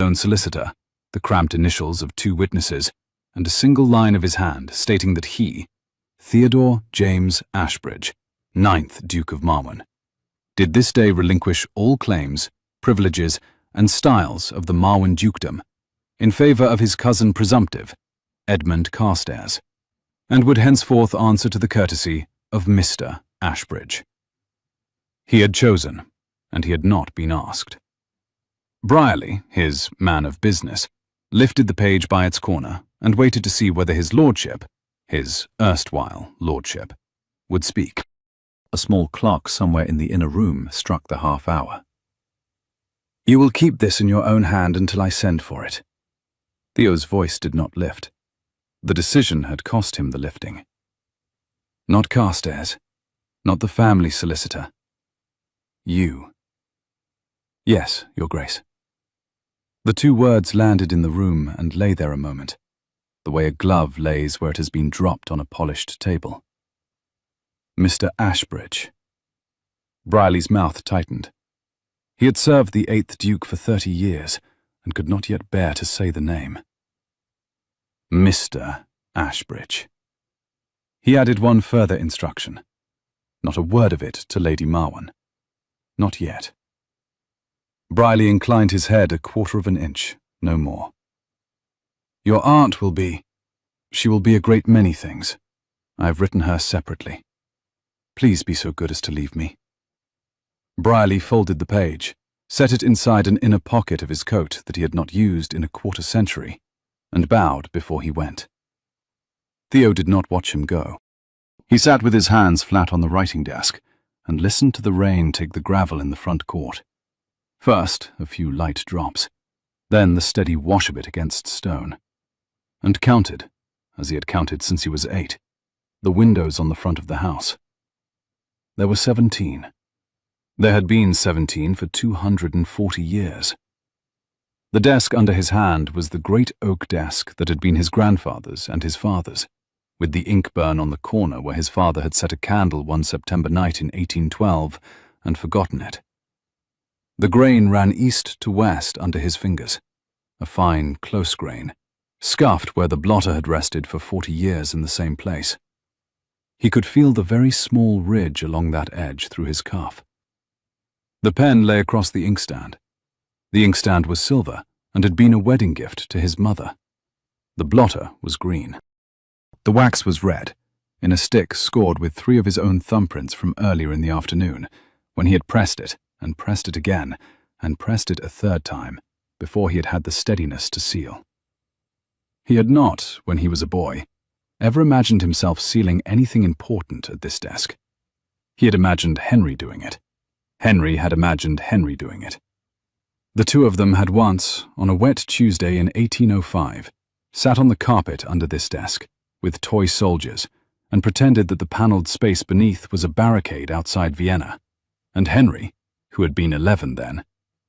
unknown solicitor, the cramped initials of 2 witnesses, and a single line of his hand stating that he, Theodore James Ashbridge, 9th Duke of Marwen, did this day relinquish all claims, privileges, and styles of the Marwen dukedom in favour of his cousin presumptive, Edmund Carstairs, and would henceforth answer to the courtesy of Mr. Ashbridge. He had chosen, and he had not been asked. Brierly, his man of business, lifted the page by its corner and waited to see whether his lordship, his erstwhile lordship, would speak. A small clock somewhere in the inner room struck the half-hour. "You will keep this in your own hand until I send for it." Theo's voice did not lift. The decision had cost him the lifting. "Not Carstairs, not the family solicitor. You." "Yes, Your Grace." The 2 words landed in the room and lay there a moment, the way a glove lays where it has been dropped on a polished table. Mr. Ashbridge. Brierly's mouth tightened. He had served the 8th Duke for 30 years and could not yet bear to say the name. Mr. Ashbridge. He added one further instruction. Not a word of it to Lady Marwen. Not yet. Brierly inclined his head a quarter of an inch, no more. "Your aunt will be... She will be a great many things. I have written her separately. Please be so good as to leave me." Brierly folded the page, set it inside an inner pocket of his coat that he had not used in a quarter century, and bowed before he went. Theo did not watch him go. He sat with his hands flat on the writing desk and listened to the rain take the gravel in the front court. First, a few light drops, then the steady wash of it against stone, and counted, as he had counted since he was 8, the windows on the front of the house. There were 17. There had been 17 for 240 years. The desk under his hand was the great oak desk that had been his grandfather's and his father's, with the ink burn on the corner where his father had set a candle one September night in 1812 and forgotten it. The grain ran east to west under his fingers, a fine, close grain, scuffed where the blotter had rested for 40 years in the same place. He could feel the very small ridge along that edge through his cuff. The pen lay across the inkstand. The inkstand was silver and had been a wedding gift to his mother. The blotter was green. The wax was red, in a stick scored with 3 of his own thumbprints from earlier in the afternoon, when he had pressed it, and pressed it again, and pressed it a 3rd time, before he had had the steadiness to seal. He had not, when he was a boy, ever imagined himself sealing anything important at this desk. He had imagined Henry doing it. Henry had imagined Henry doing it. The 2 of them had once, on a wet Tuesday in 1805, sat on the carpet under this desk, with toy soldiers, and pretended that the panelled space beneath was a barricade outside Vienna, and Henry, who had been 11 then,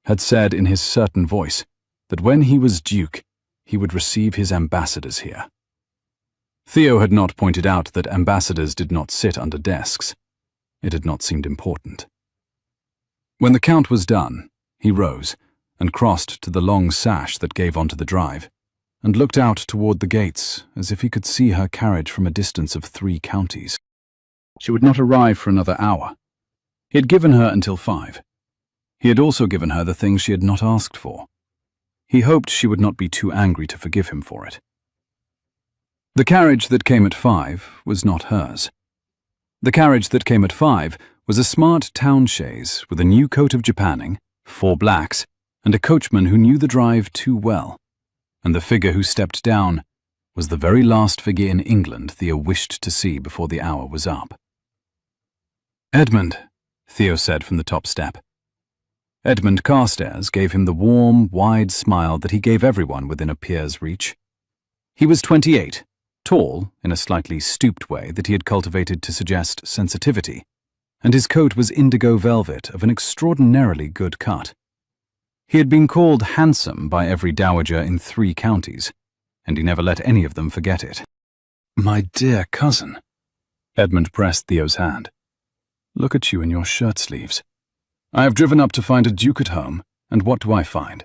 had said in his certain voice that when he was Duke, he would receive his ambassadors here. Theo had not pointed out that ambassadors did not sit under desks. It had not seemed important. When the count was done, he rose and crossed to the long sash that gave onto the drive, and looked out toward the gates as if he could see her carriage from a distance of 3 counties. She would not arrive for another hour. He had given her until 5. He had also given her the things she had not asked for. He hoped she would not be too angry to forgive him for it. The carriage that came at 5 was not hers. The carriage that came at 5 was a smart town chaise with a new coat of japanning, 4 blacks, and a coachman who knew the drive too well, and the figure who stepped down was the very last figure in England Theo wished to see before the hour was up. "Edmund," Theo said from the top step. Edmund Carstairs gave him the warm, wide smile that he gave everyone within a peer's reach. He was 28, tall in a slightly stooped way that he had cultivated to suggest sensitivity, and his coat was indigo velvet of an extraordinarily good cut. He had been called handsome by every dowager in 3 counties, and he never let any of them forget it. "My dear cousin," Edmund pressed Theo's hand. "Look at you in your shirt sleeves. I have driven up to find a duke at home, and what do I find?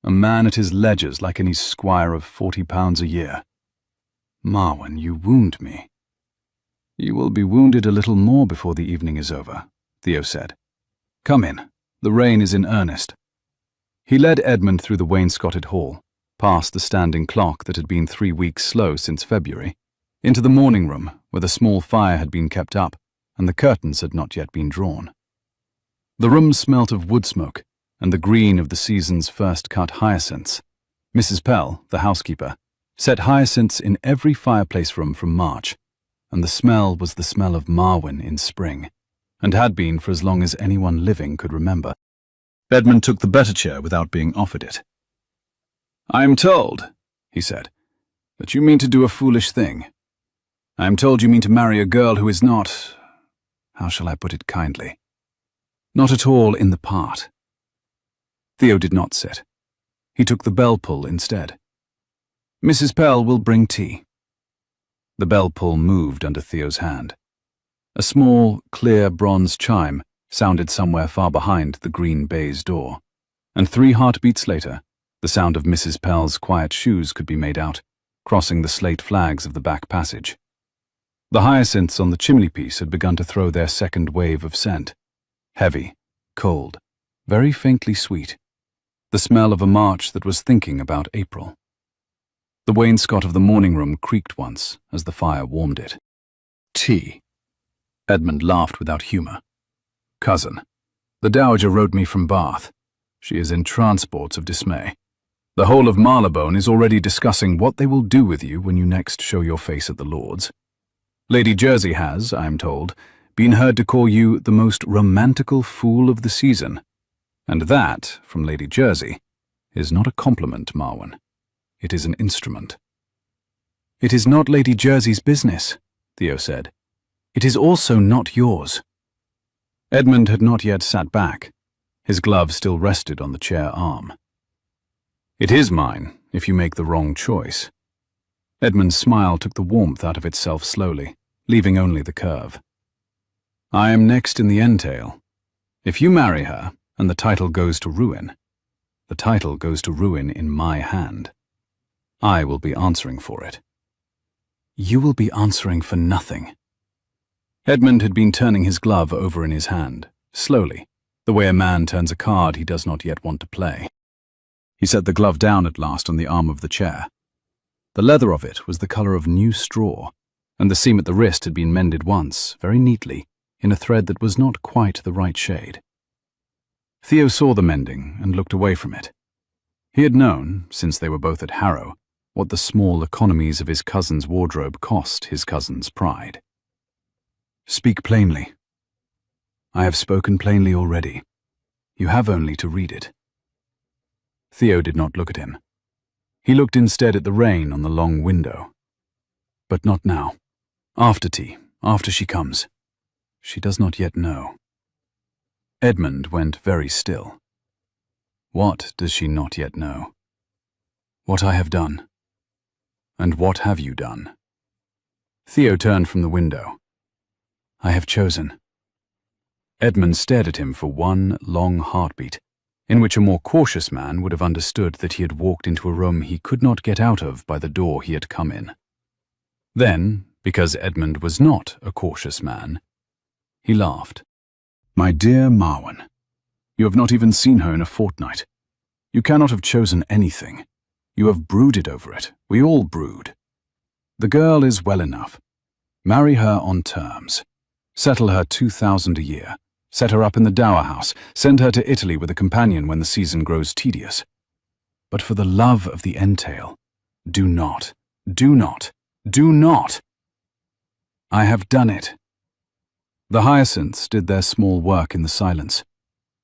a man at his ledgers like any squire of £40 a year. Marwan, you wound me. You will be wounded a little more before the evening is over, Theo said. Come in. The rain is in earnest. He led Edmund through the wainscoted hall, past the standing clock that had been 3 weeks slow since February, into the morning room where the small fire had been kept up and the curtains had not yet been drawn. The room smelt of wood smoke and the green of the season's first-cut hyacinths. Mrs. Pell, the housekeeper, set hyacinths in every fireplace room from March, and the smell was the smell of Marwan in spring, and had been for as long as anyone living could remember. Edmund took the better chair without being offered it. I am told, he said, that you mean to do a foolish thing. I am told you mean to marry a girl who is not, how shall I put it kindly, not at all in the part. Theo did not sit. He took the bell pull instead. Mrs. Pell will bring tea. The bell pull moved under Theo's hand. A small, clear bronze chime sounded somewhere far behind the green baize door, and 3 heartbeats later, the sound of Mrs. Pell's quiet shoes could be made out, crossing the slate flags of the back passage. The hyacinths on the chimney-piece had begun to throw their second wave of scent. Heavy, cold, very faintly sweet. The smell of a March that was thinking about April. The wainscot of the morning room creaked once as the fire warmed it. Tea. Edmund laughed without humour. Cousin, the Dowager wrote me from Bath. She is in transports of dismay. The whole of Marylebone is already discussing what they will do with you when you next show your face at the Lords. Lady Jersey has, I am told, been heard to call you the most romantical fool of the season. And that, from Lady Jersey, is not a compliment, Marwan. It is an instrument. It is not Lady Jersey's business, Theo said. It is also not yours. Edmund had not yet sat back. His glove still rested on the chair arm. It is mine, if you make the wrong choice. Edmund's smile took the warmth out of itself slowly, leaving only the curve. I am next in the entail. If you marry her, and the title goes to ruin, the title goes to ruin in my hand. I will be answering for it. You will be answering for nothing. Edmund had been turning his glove over in his hand, slowly, the way a man turns a card he does not yet want to play. He set the glove down at last on the arm of the chair. The leather of it was the colour of new straw, and the seam at the wrist had been mended once, very neatly, in a thread that was not quite the right shade. Theo saw the mending and looked away from it. He had known, since they were both at Harrow, what the small economies of his cousin's wardrobe cost his cousin's pride. Speak plainly. I have spoken plainly already. You have only to read it. Theo did not look at him. He looked instead at the rain on the long window. But not now. After tea, after she comes. She does not yet know. Edmund went very still. What does she not yet know? What I have done. And what have you done? Theo turned from the window. I have chosen. Edmund stared at him for one long heartbeat, in which a more cautious man would have understood that he had walked into a room he could not get out of by the door he had come in. Then, because Edmund was not a cautious man, he laughed. My dear Marwan, you have not even seen her in a fortnight. You cannot have chosen anything. You have brooded over it. We all brood. The girl is well enough. Marry her on terms. Settle her 2,000 a year. Set her up in the dower house. Send her to Italy with a companion when the season grows tedious. But for the love of the entail, do not, do not, do not. I have done it. The hyacinths did their small work in the silence.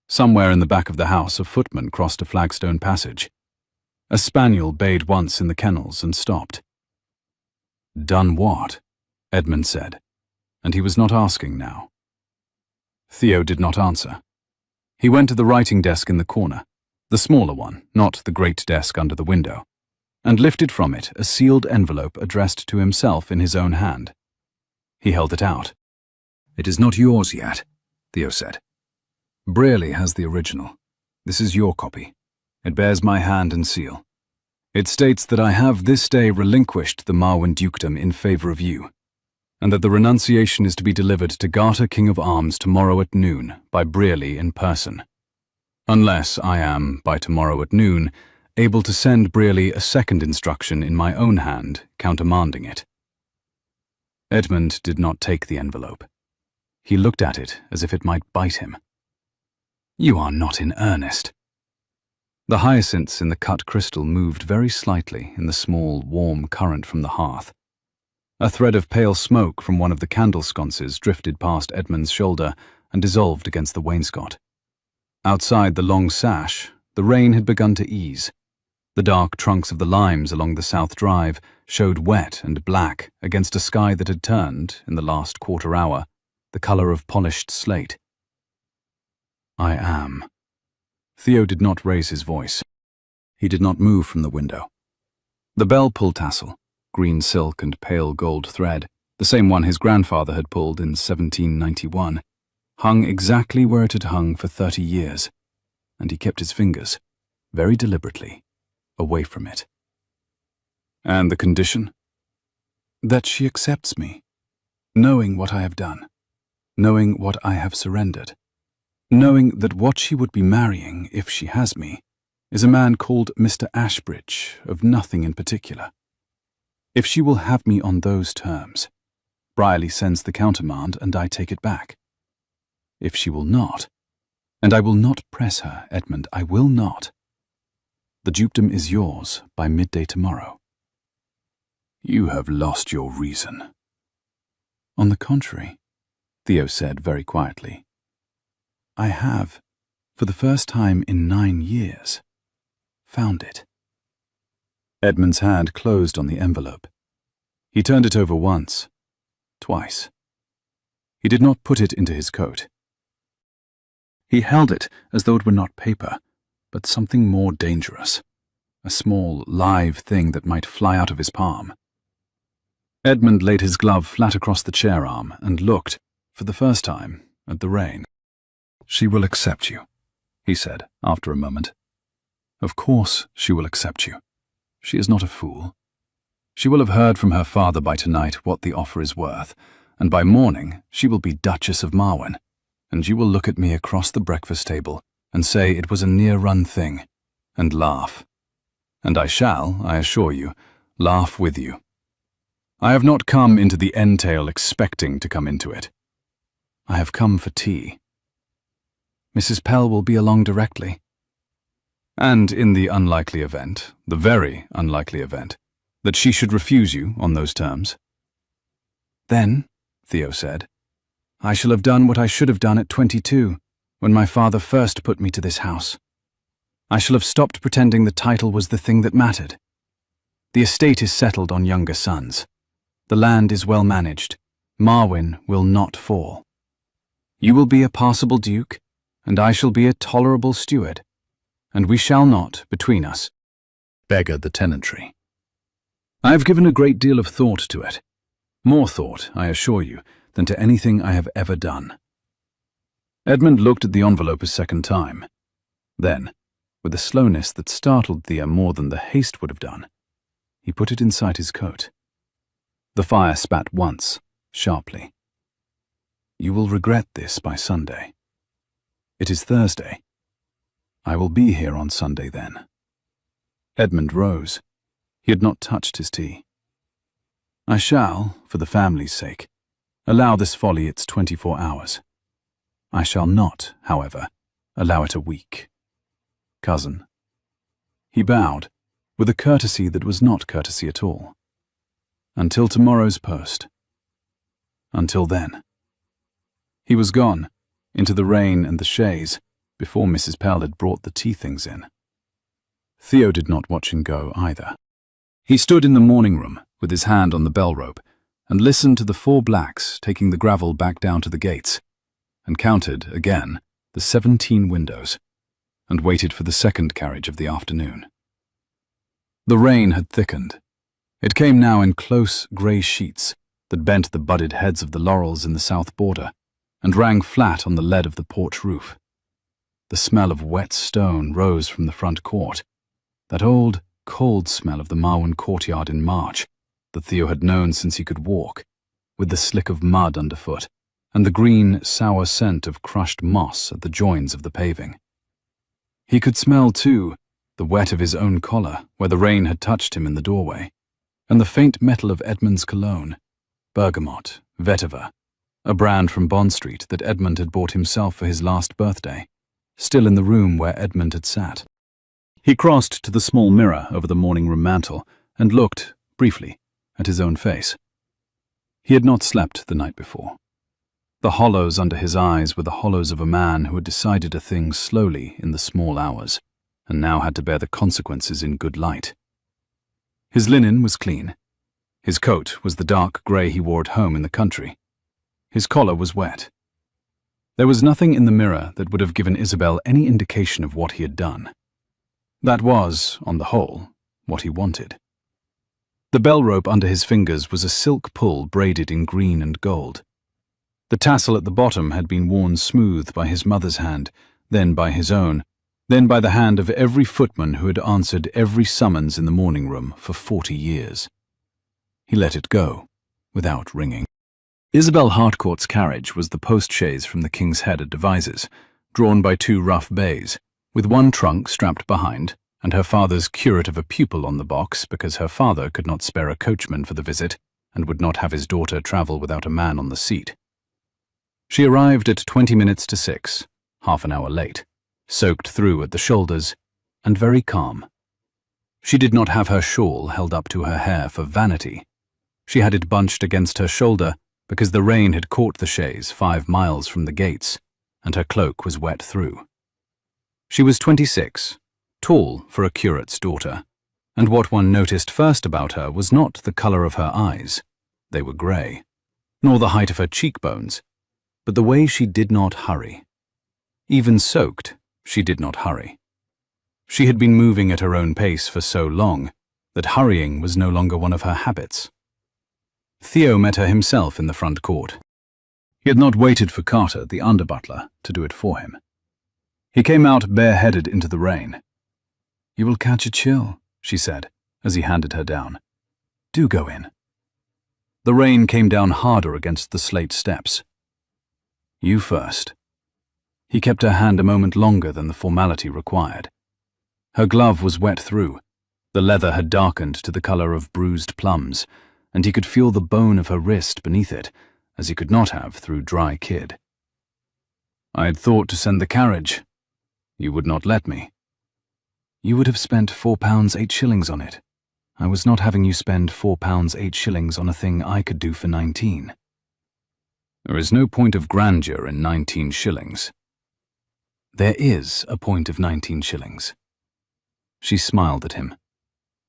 Somewhere in the back of the house, a footman crossed a flagstone passage. A spaniel bayed once in the kennels and stopped. Done what? Edmund said, and he was not asking now. Theo did not answer. He went to the writing desk in the corner, the smaller one, not the great desk under the window, and lifted from it a sealed envelope addressed to himself in his own hand. He held it out. It is not yours yet, Theo said. Brearley has the original. This is your copy. It bears my hand and seal. It states that I have this day relinquished the Marwen dukedom in favor of you, and that the renunciation is to be delivered to Garter King of Arms tomorrow at noon by Brearley in person. Unless I am, by tomorrow at noon, able to send Brearley a second instruction in my own hand, countermanding it. Edmund did not take the envelope. He looked at it as if it might bite him. You are not in earnest. The hyacinths in the cut crystal moved very slightly in the small, warm current from the hearth. A thread of pale smoke from one of the candle sconces drifted past Edmund's shoulder and dissolved against the wainscot. Outside the long sash, the rain had begun to ease. The dark trunks of the limes along the south drive showed wet and black against a sky that had turned, in the last quarter hour, the colour of polished slate. I am. Theo did not raise his voice. He did not move from the window. The bell pull tassel, green silk and pale gold thread, the same one his grandfather had pulled in 1791, hung exactly where it had hung for 30 years, and he kept his fingers, very deliberately, away from it. And the condition? That she accepts me, knowing what I have done, knowing what I have surrendered, knowing that what she would be marrying, if she has me, is a man called Mr. Ashbridge, of nothing in particular. If she will have me on those terms, Brierly sends the countermand and I take it back. If she will not, and I will not press her, Edmund, I will not, the dukedom is yours by midday tomorrow. You have lost your reason. On the contrary, Theo said very quietly, I have, for the first time in 9 years, found it. Edmund's hand closed on the envelope. He turned it over once, twice. He did not put it into his coat. He held it as though it were not paper, but something more dangerous, a small, live thing that might fly out of his palm. Edmund laid his glove flat across the chair arm and looked, for the first time, at the rain. She will accept you, he said, after a moment. Of course she will accept you. She is not a fool. She will have heard from her father by tonight what the offer is worth, and by morning she will be Duchess of Marwen, and you will look at me across the breakfast table and say it was a near-run thing, and laugh. And I shall, I assure you, laugh with you. I have not come into the entail expecting to come into it. I have come for tea. Mrs. Pell will be along directly. And in the unlikely event, the very unlikely event, that she should refuse you on those terms. Then, Theo said, I shall have done what I should have done at 22, when my father first put me to this house. I shall have stopped pretending the title was the thing that mattered. The estate is settled on younger sons. The land is well managed. Marwen will not fall. You will be a passable duke, and I shall be a tolerable steward, and we shall not, between us, beggar the tenantry. I have given a great deal of thought to it. More thought, I assure you, than to anything I have ever done. Edmund looked at the envelope a second time. Then, with a slowness that startled Thea more than the haste would have done, he put it inside his coat. The fire spat once, sharply. You will regret this by Sunday. It is Thursday. I will be here on Sunday then. Edmund rose. He had not touched his tea. I shall, for the family's sake, allow this folly its 24 hours. I shall not, however, allow it a week. Cousin. He bowed, with a courtesy that was not courtesy at all. Until tomorrow's post. Until then. He was gone, into the rain and the chaise, before Mrs. Pell had brought the tea things in. Theo did not watch him go either. He stood in the morning room, with his hand on the bell rope, and listened to the 4 blacks taking the gravel back down to the gates, and counted, again, the 17 windows, and waited for the second carriage of the afternoon. The rain had thickened. It came now in close grey sheets that bent the budded heads of the laurels in the south border, and rang flat on the lead of the porch roof. The smell of wet stone rose from the front court. That old, cold smell of the Marwan courtyard in March that Theo had known since he could walk, with the slick of mud underfoot and the green, sour scent of crushed moss at the joins of the paving. He could smell, too, the wet of his own collar where the rain had touched him in the doorway, and the faint metal of Edmund's cologne, bergamot, vetiver, a brand from Bond Street that Edmund had bought himself for his last birthday, still in the room where Edmund had sat. He crossed to the small mirror over the morning room mantel and looked, briefly, at his own face. He had not slept the night before. The hollows under his eyes were the hollows of a man who had decided a thing slowly in the small hours, and now had to bear the consequences in good light. His linen was clean. His coat was the dark grey he wore at home in the country. His collar was wet. There was nothing in the mirror that would have given Isabel any indication of what he had done. That was, on the whole, what he wanted. The bell rope under his fingers was a silk pull braided in green and gold. The tassel at the bottom had been worn smooth by his mother's hand, then by his own, then by the hand of every footman who had answered every summons in the morning room for 40 years. He let it go, without ringing. Isabel Harcourt's carriage was the post-chaise from the King's Head at Devizes, drawn by 2 rough bays, with one trunk strapped behind, and her father's curate of a pupil on the box because her father could not spare a coachman for the visit and would not have his daughter travel without a man on the seat. She arrived at 20 minutes to 6, half an hour late, soaked through at the shoulders, and very calm. She did not have her shawl held up to her hair for vanity. She had it bunched against her shoulder because the rain had caught the chaise 5 miles from the gates, and her cloak was wet through. She was 26, tall for a curate's daughter, and what one noticed first about her was not the colour of her eyes, they were grey, nor the height of her cheekbones, but the way she did not hurry. Even soaked, she did not hurry. She had been moving at her own pace for so long that hurrying was no longer one of her habits. Theo met her himself in the front court. He had not waited for Carter, the under-butler, to do it for him. He came out bareheaded into the rain. "You will catch a chill," she said, as he handed her down. "Do go in." The rain came down harder against the slate steps. "You first." He kept her hand a moment longer than the formality required. Her glove was wet through. The leather had darkened to the colour of bruised plums, and he could feel the bone of her wrist beneath it, as he could not have through dry kid. "I had thought to send the carriage. You would not let me." "You would have spent £4 8 on it. I was not having you spend £4 8 on a thing I could do for 19. "There is no point of grandeur in 19 shillings. "There is a point of 19 shillings. She smiled at him.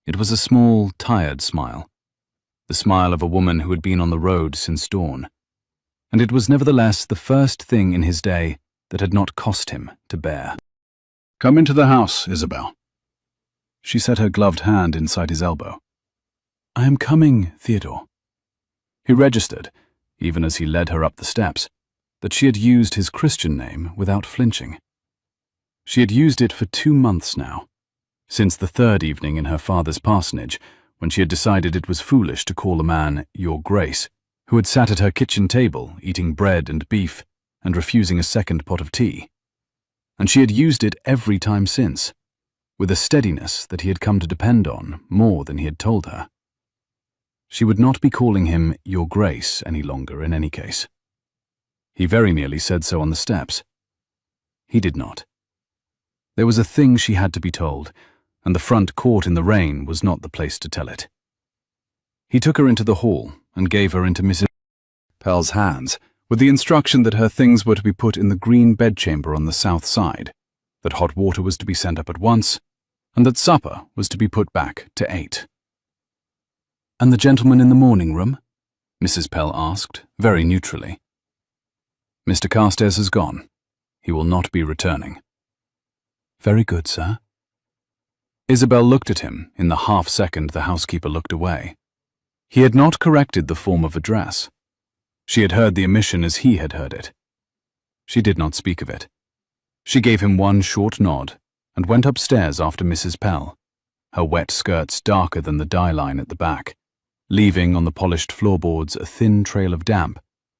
It was a small, tired smile, the smile of a woman who had been on the road since dawn, and it was nevertheless the first thing in his day that had not cost him to bear. "Come into the house, Isabel." She set her gloved hand inside his elbow. "I am coming, Theodore." He registered, even as he led her up the steps, that she had used his Christian name without flinching. She had used it for 2 months now, since the 3rd evening in her father's parsonage, when she had decided it was foolish to call a man Your Grace, who had sat at her kitchen table eating bread and beef and refusing a second pot of tea. And she had used it every time since, with a steadiness that he had come to depend on more than he had told her. She would not be calling him Your Grace any longer in any case. He very nearly said so on the steps. He did not. There was a thing she had to be told, and the front court in the rain was not the place to tell it. He took her into the hall and gave her into Mrs. Pell's hands, with the instruction that her things were to be put in the green bedchamber on the south side, that hot water was to be sent up at once, and that supper was to be put back to 8. "And the gentleman in the morning room?" Mrs. Pell asked, very neutrally. "Mr. Carstairs has gone. He will not be returning." "Very good, sir." Isabel looked at him in the half-second the housekeeper looked away. He had not corrected the form of address. She had heard the omission as he had heard it. She did not speak of it. She gave him one short nod and went upstairs after Mrs. Pell, her wet skirts darker than the dye line at the back, leaving on the polished floorboards a thin trail of damp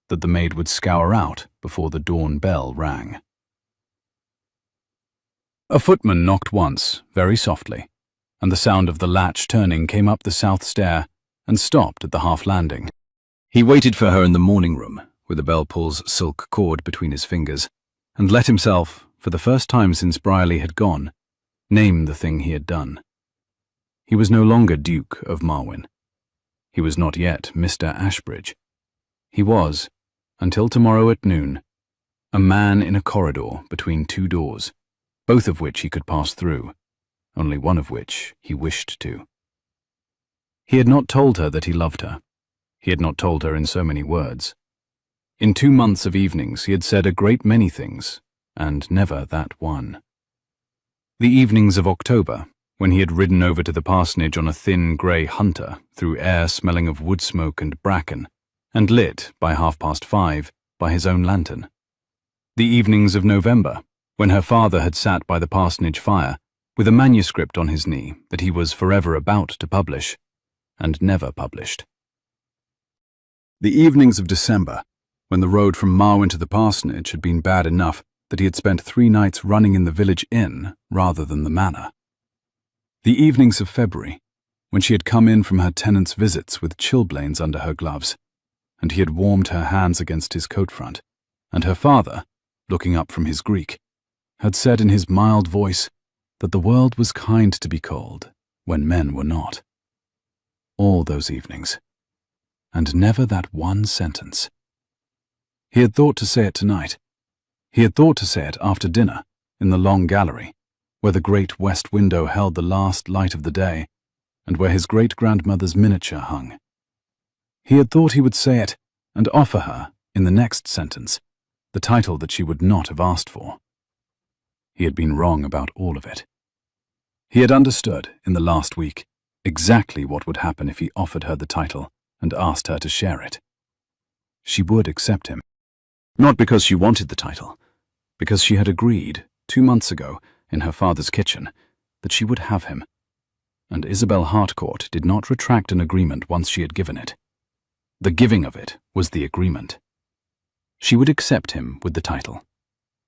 that the maid would scour out before the dawn bell rang. A footman knocked once, very softly, and the sound of the latch turning came up the south stair and stopped at the half landing. He waited for her in the morning room, with the bell-pull's silk cord between his fingers, and let himself, for the first time since Brierly had gone, name the thing he had done. He was no longer Duke of Marwyn. He was not yet Mr. Ashbridge. He was, until tomorrow at noon, a man in a corridor between two doors, both of which he could pass through, only one of which he wished to. He had not told her that he loved her. He had not told her in so many words. In 2 months of evenings he had said a great many things, and never that one. The evenings of October, when he had ridden over to the parsonage on a thin grey hunter through air smelling of wood smoke and bracken, and lit, by 5:30, by his own lantern. The evenings of November, when her father had sat by the parsonage fire, with a manuscript on his knee that he was forever about to publish, and never published. The evenings of December, when the road from Marwyn to the parsonage had been bad enough that he had spent 3 nights running in the village inn rather than the manor. The evenings of February, when she had come in from her tenant's visits with chilblains under her gloves, and he had warmed her hands against his coat front, and her father, looking up from his Greek, had said in his mild voice that the world was kind to be cold when men were not. All those evenings, and never that one sentence. He had thought to say it tonight. He had thought to say it after dinner, in the long gallery, where the great west window held the last light of the day, and where his great-grandmother's miniature hung. He had thought he would say it and offer her, in the next sentence, the title that she would not have asked for. He had been wrong about all of it. He had understood, in the last week, exactly what would happen if he offered her the title and asked her to share it. She would accept him. Not because she wanted the title, because she had agreed, 2 months ago, in her father's kitchen, that she would have him. And Isabel Harcourt did not retract an agreement once she had given it. The giving of it was the agreement. She would accept him with the title,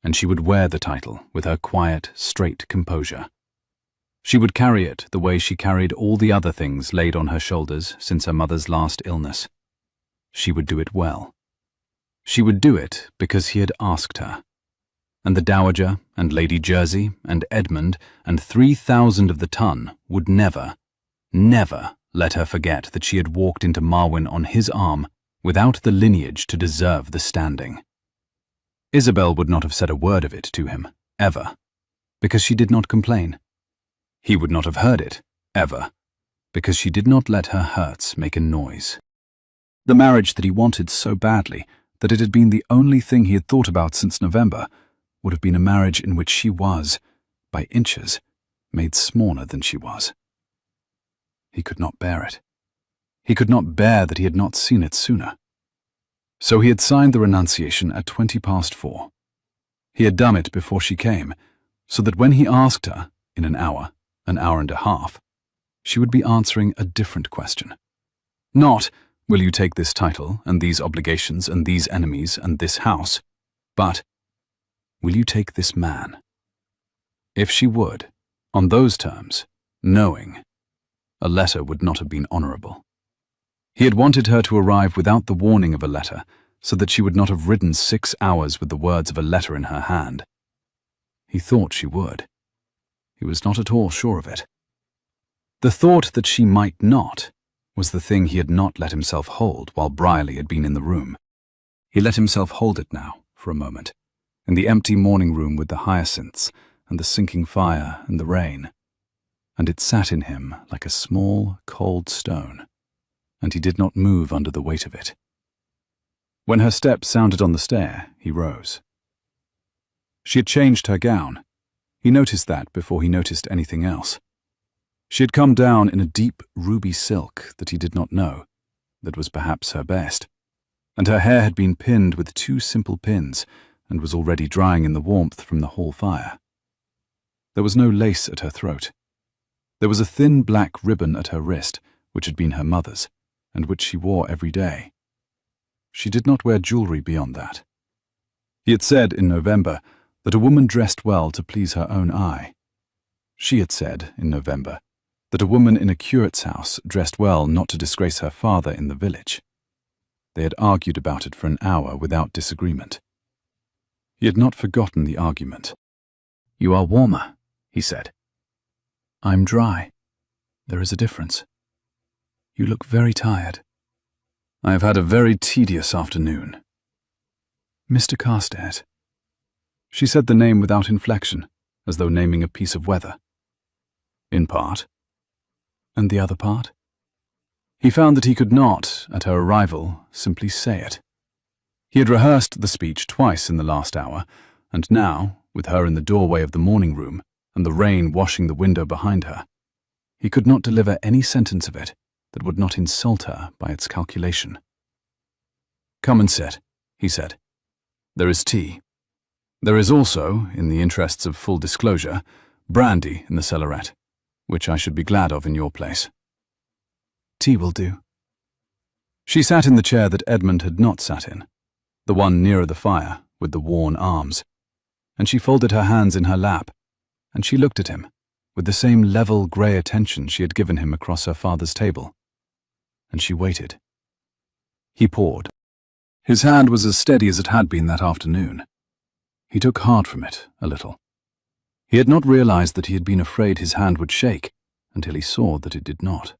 and she would wear the title with her quiet, straight composure. She would carry it the way she carried all the other things laid on her shoulders since her mother's last illness. She would do it well. She would do it because he had asked her. And the Dowager, and Lady Jersey, and Edmund, and 3,000 of the ton would never, never let her forget that she had walked into Marwyn on his arm without the lineage to deserve the standing. Isabel would not have said a word of it to him, ever, because she did not complain. He would not have heard it, ever, because she did not let her hurts make a noise. The marriage that he wanted so badly that it had been the only thing he had thought about since November would have been a marriage in which she was, by inches, made smaller than she was. He could not bear it. He could not bear that he had not seen it sooner. So he had signed the renunciation at 4:20. He had done it before she came, so that when he asked her, in an hour and a half, she would be answering a different question. Not, will you take this title, and these obligations, and these enemies, and this house, but, will you take this man? If she would, on those terms, knowing, a letter would not have been honourable. He had wanted her to arrive without the warning of a letter, so that she would not have ridden 6 hours with the words of a letter in her hand. He thought she would. He was not at all sure of it. The thought that she might not was the thing he had not let himself hold while Brierly had been in the room. He let himself hold it now, for a moment, in the empty morning room with the hyacinths and the sinking fire and the rain, and it sat in him like a small, cold stone, and he did not move under the weight of it. When her step sounded on the stair, he rose. She had changed her gown. He noticed that before he noticed anything else. She had come down in a deep ruby silk that he did not know, that was perhaps her best, and her hair had been pinned with 2 simple pins, and was already drying in the warmth from the hall fire. There was no lace at her throat. There was a thin black ribbon at her wrist, which had been her mother's, and which she wore every day. She did not wear jewelry beyond that. He had said in November that a woman dressed well to please her own eye. She had said in November that a woman in a curate's house dressed well not to disgrace her father in the village. They had argued about it for an hour without disagreement. He had not forgotten the argument. "You are warmer," he said. "I'm dry. There is a difference. You look very tired." "I have had a very tedious afternoon." "Mr. Carstairs." She said the name without inflection, as though naming a piece of weather. "In part." "And the other part?" He found that he could not, at her arrival, simply say it. He had rehearsed the speech twice in the last hour, and now, with her in the doorway of the morning room and the rain washing the window behind her, he could not deliver any sentence of it that would not insult her by its calculation. "Come and sit," he said. "There is tea. There is also, in the interests of full disclosure, brandy in the cellaret, which I should be glad of in your place." "Tea will do." She sat in the chair that Edmund had not sat in, the one nearer the fire, with the worn arms, and she folded her hands in her lap, and she looked at him, with the same level grey attention she had given him across her father's table, and she waited. He poured. His hand was as steady as it had been that afternoon. He took heart from it, a little. He had not realized that he had been afraid his hand would shake until he saw that it did not.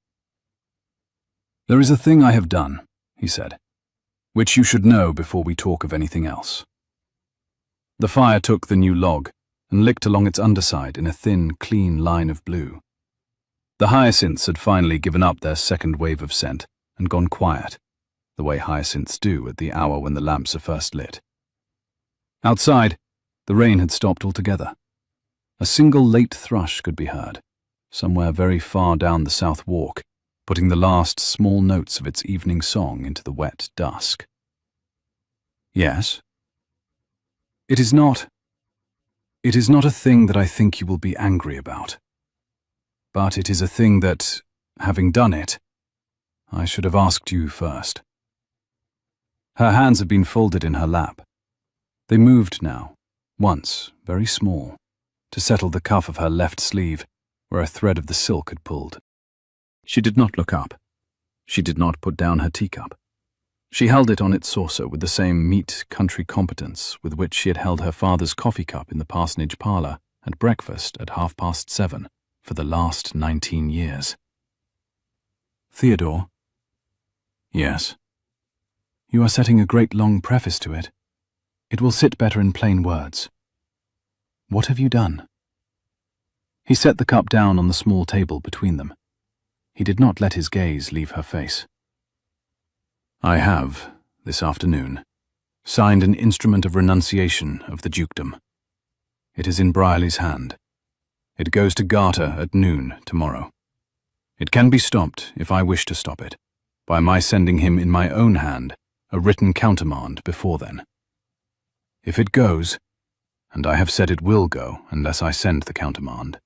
"There is a thing I have done," he said, "which you should know before we talk of anything else." The fire took the new log and licked along its underside in a thin, clean line of blue. The hyacinths had finally given up their second wave of scent and gone quiet, the way hyacinths do at the hour when the lamps are first lit. Outside, the rain had stopped altogether. A single late thrush could be heard, somewhere very far down the south walk, putting the last small notes of its evening song into the wet dusk. "Yes?" It is not a thing that I think you will be angry about. But it is a thing that, having done it, I should have asked you first." Her hands had been folded in her lap. They moved now, once, very small, to settle the cuff of her left sleeve, where a thread of the silk had pulled. She did not look up. She did not put down her teacup. She held it on its saucer with the same neat country competence with which she had held her father's coffee cup in the parsonage parlour at breakfast at 7:30 for the last 19 years. "Theodore?" "Yes." "You are setting a great long preface to it. It will sit better in plain words. What have you done?" He set the cup down on the small table between them. He did not let his gaze leave her face. "I have, this afternoon, signed an instrument of renunciation of the dukedom. It is in Brierly's hand. It goes to Garter at noon tomorrow. It can be stopped, if I wish to stop it, by my sending him in my own hand a written countermand before then. If it goes, and I have said it will go unless I send the countermand,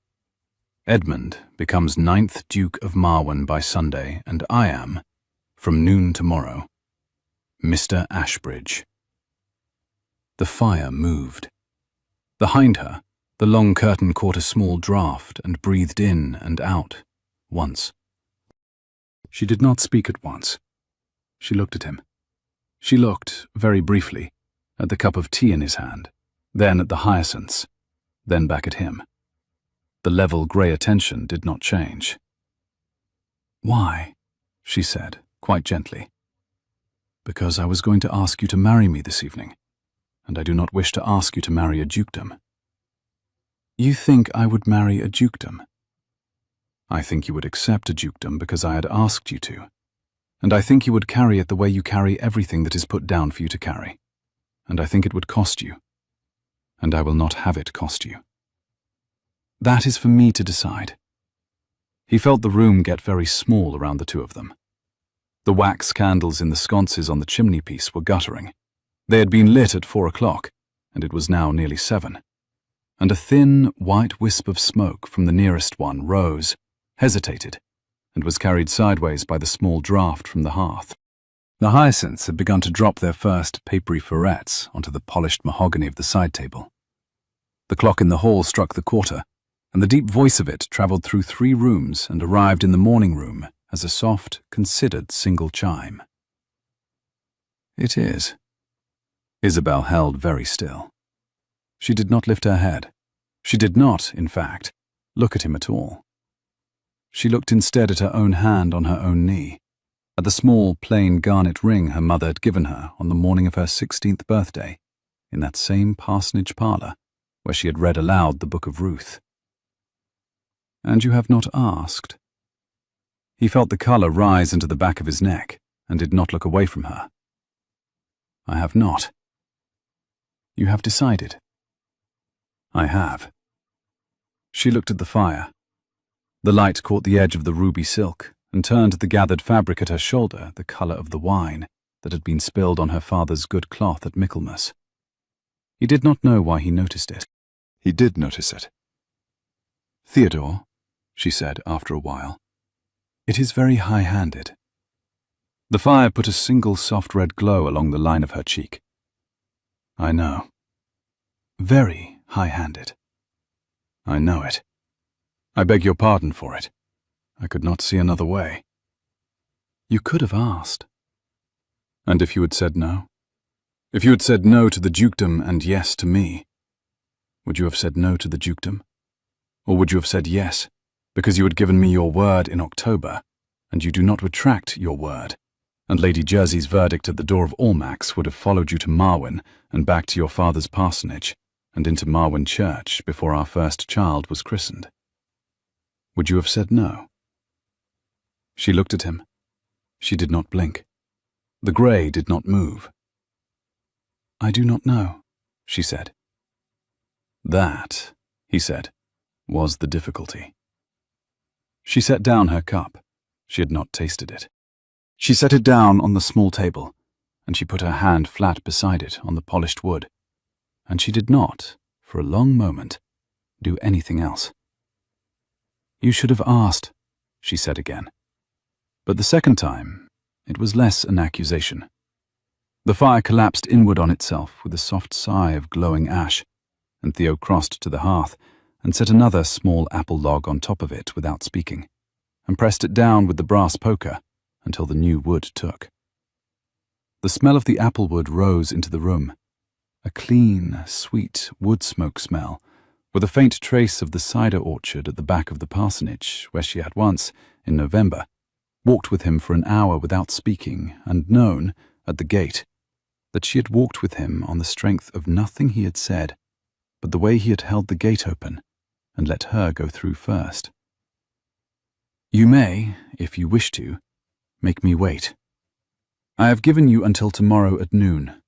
Edmund becomes 9th Duke of Marwen by Sunday, and I am, from noon tomorrow, Mr. Ashbridge." The fire moved. Behind her, the long curtain caught a small draught and breathed in and out, once. She did not speak at once. She looked at him. She looked, very briefly, at the cup of tea in his hand, then at the hyacinths, then back at him. The level grey attention did not change. "Why?" she said, quite gently. "Because I was going to ask you to marry me this evening, and I do not wish to ask you to marry a dukedom." "You think I would marry a dukedom?" "I think you would accept a dukedom because I had asked you to, and I think you would carry it the way you carry everything that is put down for you to carry, and I think it would cost you, and I will not have it cost you. That is for me to decide." He felt the room get very small around the two of them. The wax candles in the sconces on the chimney-piece were guttering. They had been lit at 4 o'clock, and it was now nearly 7, and a thin, white wisp of smoke from the nearest one rose, hesitated, and was carried sideways by the small draught from the hearth. The hyacinths had begun to drop their first papery ferrets onto the polished mahogany of the side table. The clock in the hall struck the quarter, and the deep voice of it travelled through 3 rooms and arrived in the morning room as a soft, considered single chime. It is. Isabel held very still. She did not lift her head. She did not, in fact, look at him at all. She looked instead at her own hand on her own knee, at the small, plain garnet ring her mother had given her on the morning of her 16th birthday, in that same parsonage parlour where she had read aloud the Book of Ruth. "And you have not asked?" He felt the colour rise into the back of his neck and did not look away from her. "I have not." "You have decided?" "I have." She looked at the fire. The light caught the edge of the ruby silk and turned the gathered fabric at her shoulder the colour of the wine that had been spilled on her father's good cloth at Michaelmas. He did not know why he noticed it. He did notice it. "Theodore," she said after a while, "it is very high-handed." The fire put a single soft red glow along the line of her cheek. "I know. Very high-handed. I know it. I beg your pardon for it. I could not see another way." "You could have asked." "And if you had said no? If you had said no to the dukedom and yes to me, would you have said no to the dukedom? Or would you have said yes, because you had given me your word in October, and you do not retract your word, and Lady Jersey's verdict at the door of Almack's would have followed you to Marwen and back to your father's parsonage, and into Marwen Church before our first child was christened? Would you have said no?" She looked at him. She did not blink. The grey did not move. "I do not know," she said. "That," he said, "was the difficulty." She set down her cup. She had not tasted it. She set it down on the small table, and she put her hand flat beside it on the polished wood, and she did not, for a long moment, do anything else. "You should have asked," she said again. But the second time, it was less an accusation. The fire collapsed inward on itself with a soft sigh of glowing ash, and Theo crossed to the hearth and set another small apple log on top of it without speaking, and pressed it down with the brass poker until the new wood took. The smell of the apple wood rose into the room, a clean, sweet wood smoke smell, with a faint trace of the cider orchard at the back of the parsonage where she had once, in November, walked with him for an hour without speaking and known, at the gate, that she had walked with him on the strength of nothing he had said, but the way he had held the gate open and let her go through first. "You may, if you wish to, make me wait. I have given you until tomorrow at noon."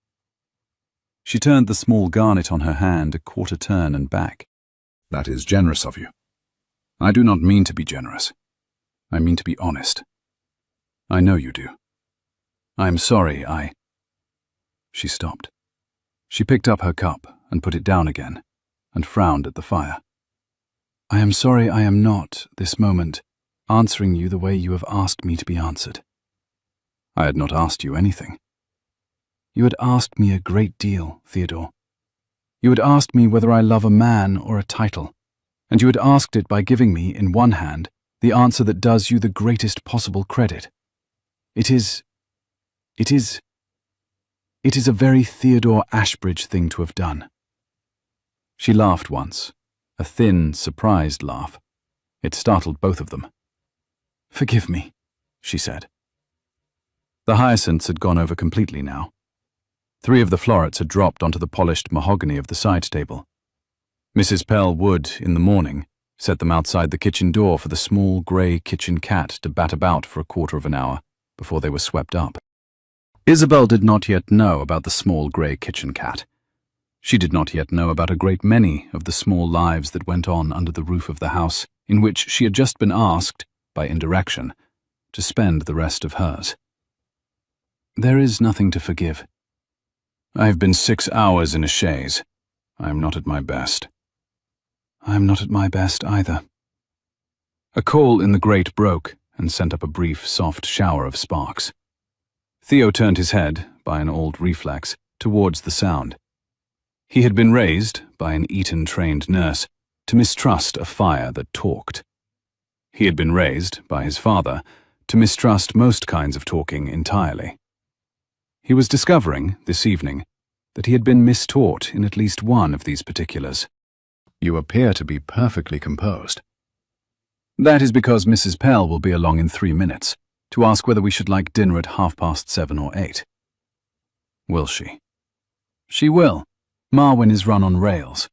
She turned the small garnet on her hand a quarter turn and back. "That is generous of you. I do not mean to be generous. I mean to be honest. I know you do. I am sorry She stopped. She picked up her cup and put it down again, and frowned at the fire. "I am sorry I am not, this moment, answering you the way you have asked me to be answered." "I had not asked you anything." "You had asked me a great deal, Theodore. You had asked me whether I love a man or a title, and you had asked it by giving me, in one hand, the answer that does you the greatest possible credit. It is a very Theodore Ashbridge thing to have done." She laughed once, a thin, surprised laugh. It startled both of them. "Forgive me," she said. The hyacinths had gone over completely now. 3 of the florets had dropped onto the polished mahogany of the side table. Mrs. Pell would, in the morning, set them outside the kitchen door for the small grey kitchen cat to bat about for a quarter of an hour before they were swept up. Isabel did not yet know about the small grey kitchen cat. She did not yet know about a great many of the small lives that went on under the roof of the house in which she had just been asked, by indirection, to spend the rest of hers. "There is nothing to forgive. I have been 6 hours in a chaise. I am not at my best. I am not at my best either. A call in the grate broke and sent up a brief, soft shower of sparks. Theo turned his head, by an old reflex, towards the sound. He had been raised, by an Eton-trained nurse, to mistrust a fire that talked. He had been raised, by his father, to mistrust most kinds of talking entirely. He was discovering, this evening, that he had been mistaught in at least one of these particulars. You appear to be perfectly composed. That is because Mrs. Pell will be along in 3 minutes, to ask whether we should like dinner at 7:30 or 8. Will she? She will. Marwyn is run on rails.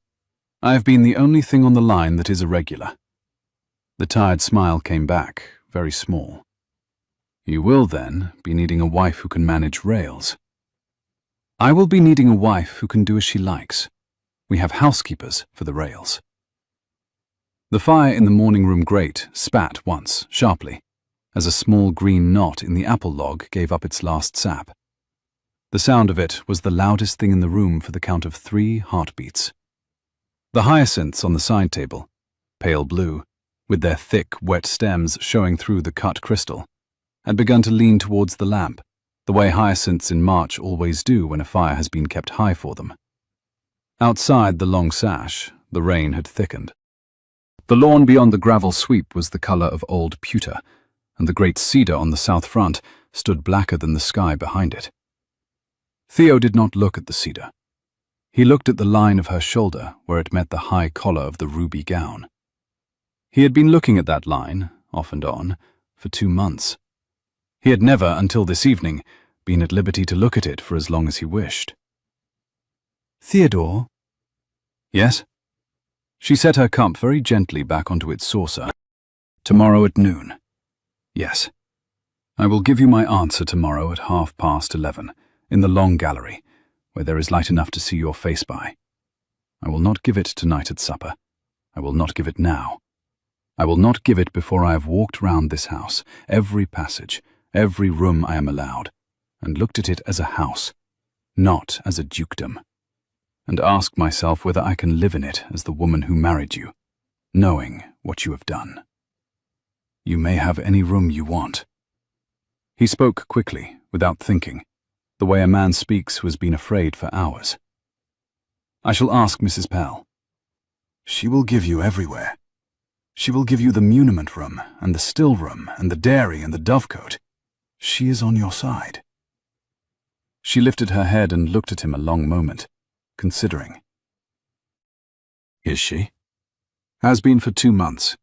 I have been the only thing on the line that is irregular. The tired smile came back, very small. You will, then, be needing a wife who can manage rails. I will be needing a wife who can do as she likes. We have housekeepers for the rails. The fire in the morning room grate spat once, sharply, as a small green knot in the apple log gave up its last sap. The sound of it was the loudest thing in the room for the count of 3 heartbeats. The hyacinths on the side table, pale blue, with their thick, wet stems showing through the cut crystal, had begun to lean towards the lamp, the way hyacinths in March always do when a fire has been kept high for them. Outside the long sash, the rain had thickened. The lawn beyond the gravel sweep was the colour of old pewter, and the great cedar on the south front stood blacker than the sky behind it. Theo did not look at the cedar. He looked at the line of her shoulder where it met the high collar of the ruby gown. He had been looking at that line, off and on, for 2 months. He had never, until this evening, been at liberty to look at it for as long as he wished. Theodore? Yes? She set her cup very gently back onto its saucer. Tomorrow at noon. Yes. I will give you my answer tomorrow at 11:30, in the long gallery, where there is light enough to see your face by. I will not give it tonight at supper. I will not give it now. I will not give it before I have walked round this house, every passage, every room I am allowed, and looked at it as a house, not as a dukedom, and asked myself whether I can live in it as the woman who married you, knowing what you have done. You may have any room you want. He spoke quickly, without thinking, the way a man speaks who has been afraid for hours. I shall ask Mrs. Pell. She will give you everywhere. She will give you the muniment room, and the still room, and the dairy, and the dovecote. She is on your side. She lifted her head and looked at him a long moment, considering. Is she? Has been for 2 months.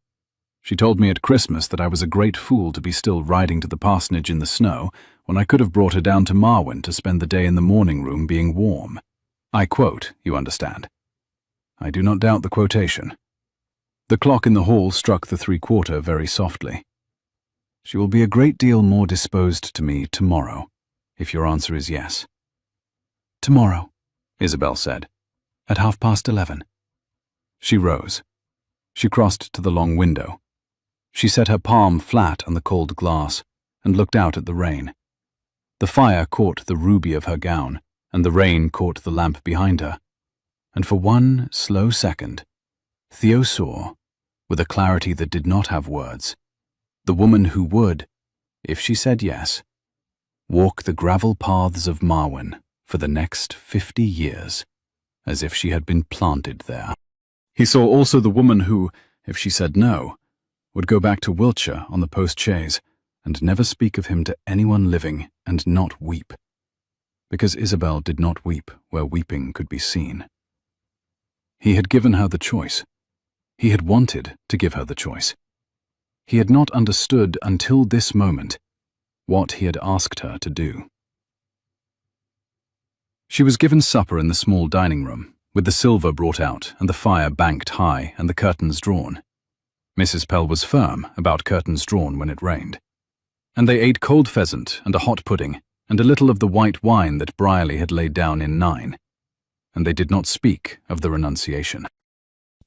She told me at Christmas that I was a great fool to be still riding to the parsonage in the snow when I could have brought her down to Marwyn to spend the day in the morning room being warm. I quote, you understand. I do not doubt the quotation. The clock in the hall struck the 3/4 very softly. She will be a great deal more disposed to me tomorrow, if your answer is yes. Tomorrow, Isabel said, at 11:30. She rose. She crossed to the long window. She set her palm flat on the cold glass and looked out at the rain. The fire caught the ruby of her gown, and the rain caught the lamp behind her. And for one slow second, Theo saw, with a clarity that did not have words, the woman who would, if she said yes, walk the gravel paths of Marwyn for the next 50 years, as if she had been planted there. He saw also the woman who, if she said no, would go back to Wiltshire on the post-chaise and never speak of him to anyone living and not weep, because Isabel did not weep where weeping could be seen. He had given her the choice. He had wanted to give her the choice. He had not understood until this moment what he had asked her to do. She was given supper in the small dining room, with the silver brought out and the fire banked high and the curtains drawn. Mrs. Pell was firm about curtains drawn when it rained. And they ate cold pheasant and a hot pudding and a little of the white wine that Brierly had laid down in 9. And they did not speak of the renunciation.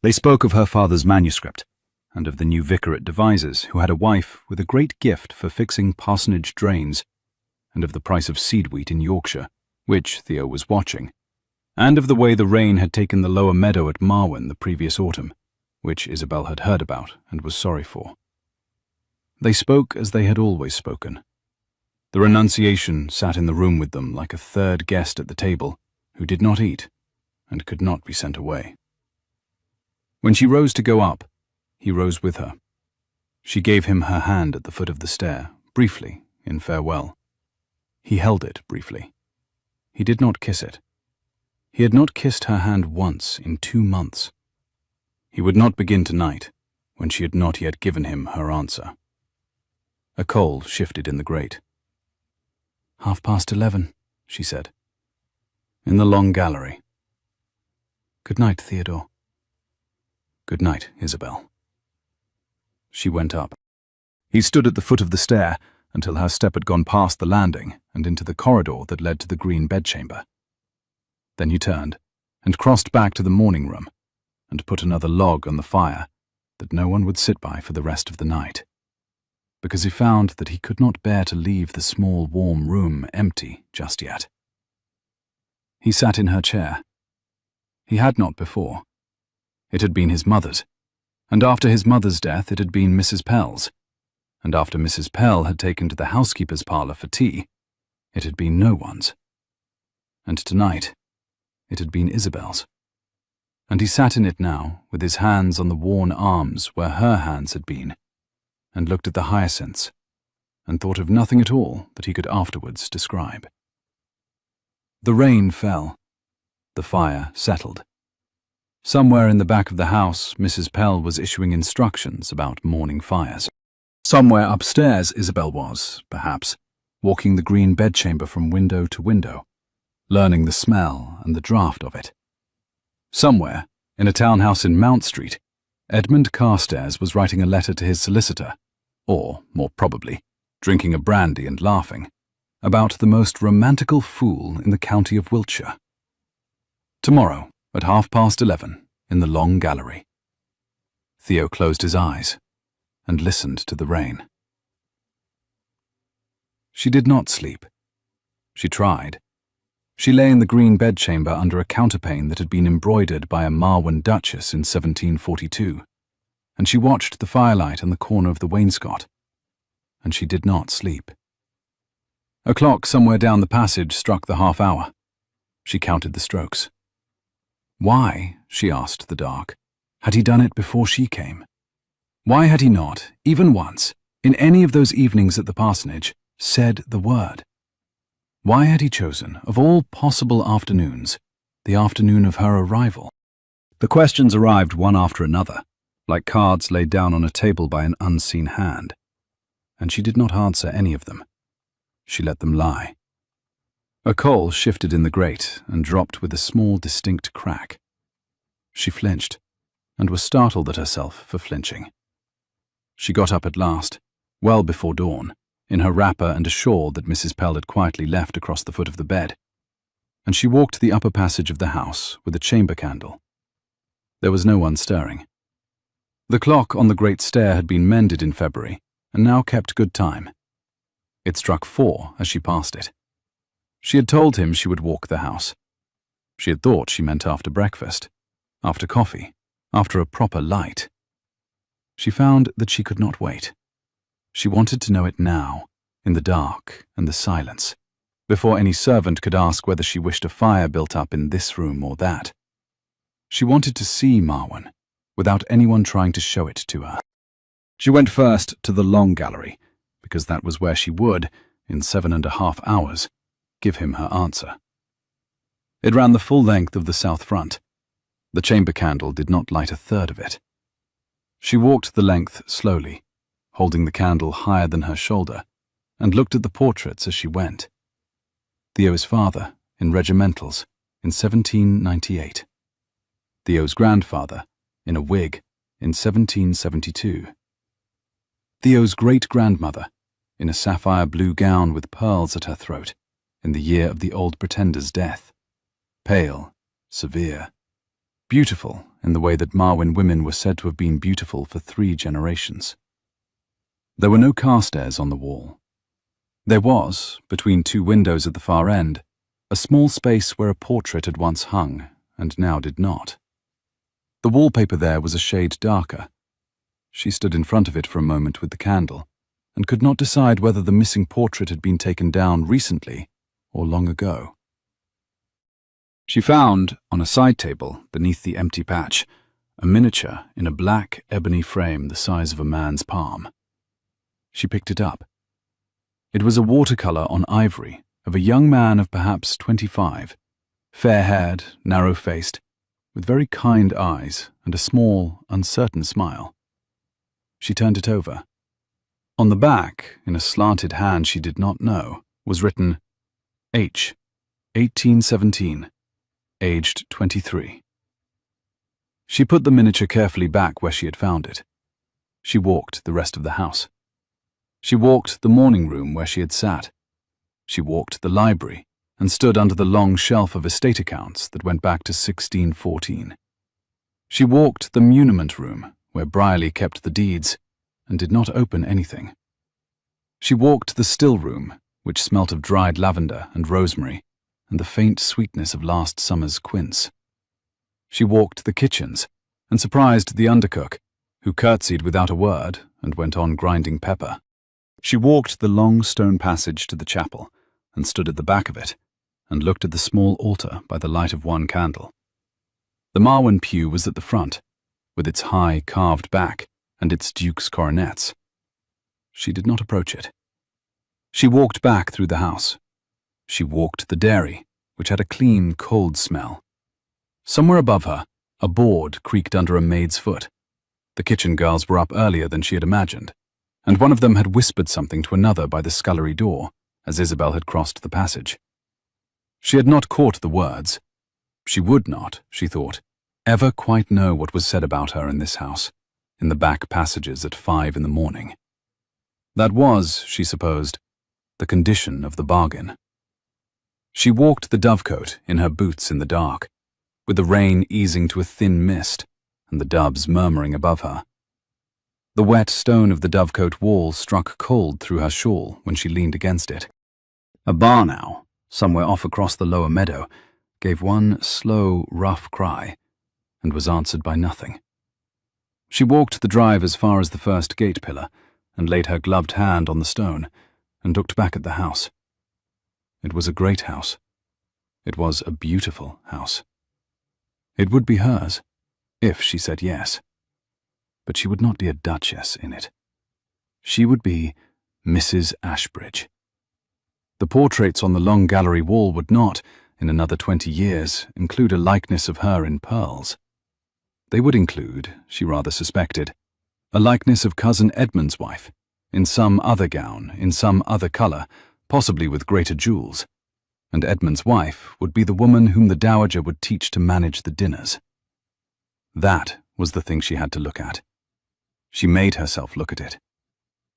They spoke of her father's manuscript, and of the new vicar at Devizes who had a wife with a great gift for fixing parsonage drains, and of the price of seed wheat in Yorkshire, which Theo was watching, and of the way the rain had taken the lower meadow at Marwen the previous autumn, which Isabel had heard about and was sorry for. They spoke as they had always spoken. The renunciation sat in the room with them like a third guest at the table who did not eat and could not be sent away. When she rose to go up, he rose with her. She gave him her hand at the foot of the stair, briefly, in farewell. He held it briefly. He did not kiss it. He had not kissed her hand once in 2 months. He would not begin tonight, when she had not yet given him her answer. A coal shifted in the grate. 11:30, she said. In the long gallery. Good night, Theodore. Good night, Isabel. She went up. He stood at the foot of the stair until her step had gone past the landing and into the corridor that led to the green bedchamber. Then he turned and crossed back to the morning room and put another log on the fire that no one would sit by for the rest of the night, because he found that he could not bear to leave the small warm room empty just yet. He sat in her chair. He had not before. It had been his mother's, and after his mother's death it had been Mrs. Pell's, and after Mrs. Pell had taken to the housekeeper's parlour for tea, it had been no one's. And tonight, it had been Isabel's. And he sat in it now, with his hands on the worn arms where her hands had been, and looked at the hyacinths, and thought of nothing at all that he could afterwards describe. The rain fell. The fire settled. Somewhere in the back of the house, Mrs. Pell was issuing instructions about morning fires. Somewhere upstairs Isabel was, perhaps, walking the green bedchamber from window to window, learning the smell and the draught of it. Somewhere, in a townhouse in Mount Street, Edmund Carstairs was writing a letter to his solicitor, or, more probably, drinking a brandy and laughing, about the most romantical fool in the county of Wiltshire. Tomorrow, at 11:30, in the long gallery. Theo closed his eyes and listened to the rain. She did not sleep. She tried. She lay in the green bedchamber under a counterpane that had been embroidered by a Marwen duchess in 1742, and she watched the firelight on the corner of the wainscot, and she did not sleep. A clock somewhere down the passage struck the half-hour. She counted the strokes. Why, she asked the dark, had he done it before she came? Why had he not, even once, in any of those evenings at the parsonage, said the word? Why had he chosen, of all possible afternoons, the afternoon of her arrival? The questions arrived one after another, like cards laid down on a table by an unseen hand, and she did not answer any of them. She let them lie. A coal shifted in the grate and dropped with a small, distinct crack. She flinched, and was startled at herself for flinching. She got up at last, well before dawn, in her wrapper and a shawl that Mrs. Pell had quietly left across the foot of the bed, and she walked the upper passage of the house with a chamber candle. There was no one stirring. The clock on the great stair had been mended in February, and now kept good time. It struck 4 as she passed it. She had told him she would walk the house. She had thought she meant after breakfast, after coffee, after a proper light. She found that she could not wait. She wanted to know it now, in the dark and the silence, before any servant could ask whether she wished a fire built up in this room or that. She wanted to see Marwen, without anyone trying to show it to her. She went first to the long gallery, because that was where she would, in 7.5 hours, give him her answer. It ran the full length of the south front. The chamber candle did not light a third of it. She walked the length slowly, holding the candle higher than her shoulder, and looked at the portraits as she went. Theo's father, in regimentals, in 1798. Theo's grandfather, in a wig, in 1772. Theo's great-grandmother, in a sapphire blue gown with pearls at her throat, in the year of the old pretender's death. Pale, severe, beautiful in the way that Marwen women were said to have been beautiful for 3 generations. There were no Carstairs on the wall. There was, between 2 windows at the far end, a small space where a portrait had once hung and now did not. The wallpaper there was a shade darker. She stood in front of it for a moment with the candle and could not decide whether the missing portrait had been taken down recently or long ago. She found, on a side table beneath the empty patch, a miniature in a black ebony frame the size of a man's palm. She picked it up. It was a watercolor on ivory of a young man of perhaps 25, fair-haired, narrow-faced, with very kind eyes and a small, uncertain smile. She turned it over. On the back, in a slanted hand she did not know, was written, H, 1817, aged 23. She put the miniature carefully back where she had found it. She walked the rest of the house. She walked the morning room where she had sat. She walked the library and stood under the long shelf of estate accounts that went back to 1614. She walked the muniment room where Brierly kept the deeds and did not open anything. She walked the still room, which smelt of dried lavender and rosemary and the faint sweetness of last summer's quince. She walked the kitchens and surprised the undercook, who curtsied without a word and went on grinding pepper. She walked the long stone passage to the chapel and stood at the back of it and looked at the small altar by the light of one candle. The Marwen pew was at the front, with its high carved back and its duke's coronets. She did not approach it. She walked back through the house. She walked the dairy, which had a clean, cold smell. Somewhere above her, a board creaked under a maid's foot. The kitchen girls were up earlier than she had imagined, and one of them had whispered something to another by the scullery door as Isabel had crossed the passage. She had not caught the words. She would not, she thought, ever quite know what was said about her in this house, in the back passages at 5 in the morning. That was, she supposed, the condition of the bargain. She walked the dovecote in her boots in the dark, with the rain easing to a thin mist and the doves murmuring above her. The wet stone of the dovecote wall struck cold through her shawl when she leaned against it. A barn owl, somewhere off across the lower meadow, gave one slow, rough cry and was answered by nothing. She walked the drive as far as the first gate pillar and laid her gloved hand on the stone and looked back at the house. It was a great house. It was a beautiful house. It would be hers, if she said yes. But she would not be a duchess in it. She would be Mrs. Ashbridge. The portraits on the long gallery wall would not, in another 20 years, include a likeness of her in pearls. They would include, she rather suspected, a likeness of cousin Edmund's wife, in some other gown, in some other colour, possibly with greater jewels, and Edmund's wife would be the woman whom the dowager would teach to manage the dinners. That was the thing she had to look at. She made herself look at it.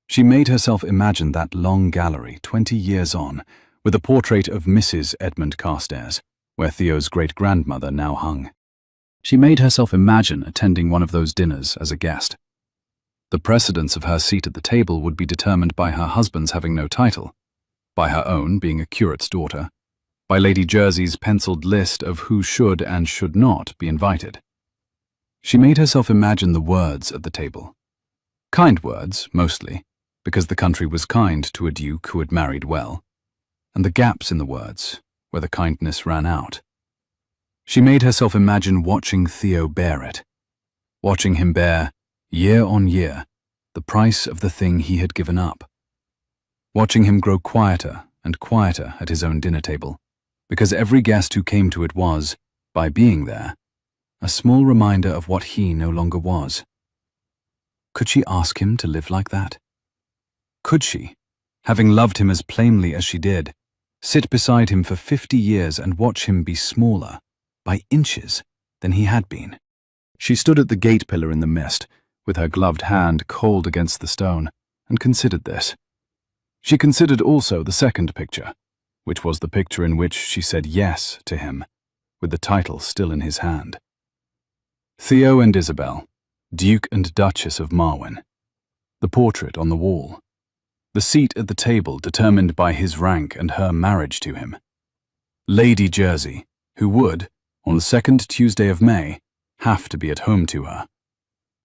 She made herself imagine that long gallery 20 years on, with a portrait of Mrs. Edmund Carstairs, where Theo's great-grandmother now hung. She made herself imagine attending one of those dinners as a guest. The precedence of her seat at the table would be determined by her husband's having no title, by her own being a curate's daughter, by Lady Jersey's penciled list of who should and should not be invited. She made herself imagine the words at the table. Kind words, mostly, because the country was kind to a duke who had married well, and the gaps in the words, where the kindness ran out. She made herself imagine watching Theo bear it, watching him bear, year on year, the price of the thing he had given up, watching him grow quieter and quieter at his own dinner table, because every guest who came to it was, by being there, a small reminder of what he no longer was. Could she ask him to live like that? Could she, having loved him as plainly as she did, sit beside him for 50 years and watch him be smaller, by inches, than he had been? She stood at the gate pillar in the mist, with her gloved hand cold against the stone, and considered this. She considered also the second picture, which was the picture in which she said yes to him, with the title still in his hand. Theo and Isabel, Duke and Duchess of Marwen. The portrait on the wall. The seat at the table determined by his rank and her marriage to him. Lady Jersey, who would, on the second Tuesday of May, have to be at home to her.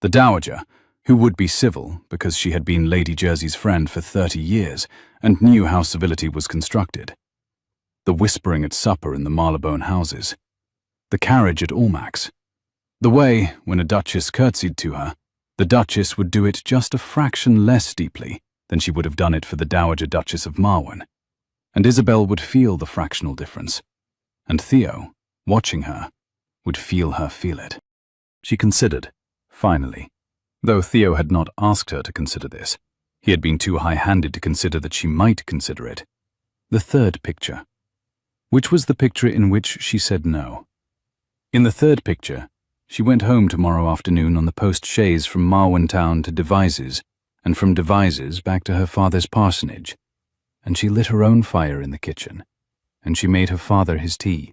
The Dowager, who would be civil because she had been Lady Jersey's friend for 30 years and knew how civility was constructed. The whispering at supper in the Marylebone houses. The carriage at Almack's. The way, when a duchess curtsied to her, the duchess would do it just a fraction less deeply than she would have done it for the Dowager Duchess of Marwen. And Isabel would feel the fractional difference. And Theo, watching her, would feel her feel it. She considered, finally, though Theo had not asked her to consider this. He had been too high-handed to consider that she might consider it. The third picture. Which was the picture in which she said no. In the third picture, she went home tomorrow afternoon on the post-chaise from Marwen Town to Devizes, and from Devizes back to her father's parsonage. And she lit her own fire in the kitchen, and she made her father his tea,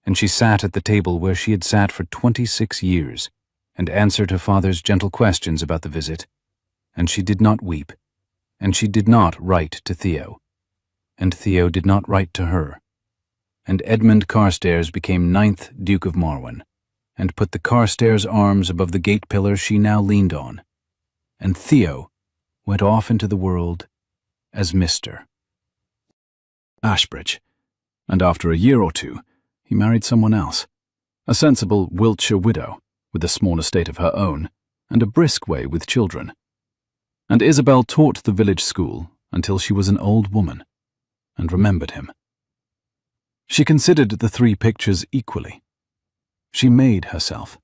and she sat at the table where she had sat for 26 years, and answered her father's gentle questions about the visit, and she did not weep, and she did not write to Theo, and Theo did not write to her, and Edmund Carstairs became 9th Duke of Marwen, and put the Carstairs arms above the gate pillar she now leaned on, and Theo went off into the world as Mr. Ashbridge, and after a year or two, he married someone else, a sensible Wiltshire widow with a small estate of her own and a brisk way with children. And Isabel taught the village school until she was an old woman and remembered him. She considered the three pictures equally. She made herself.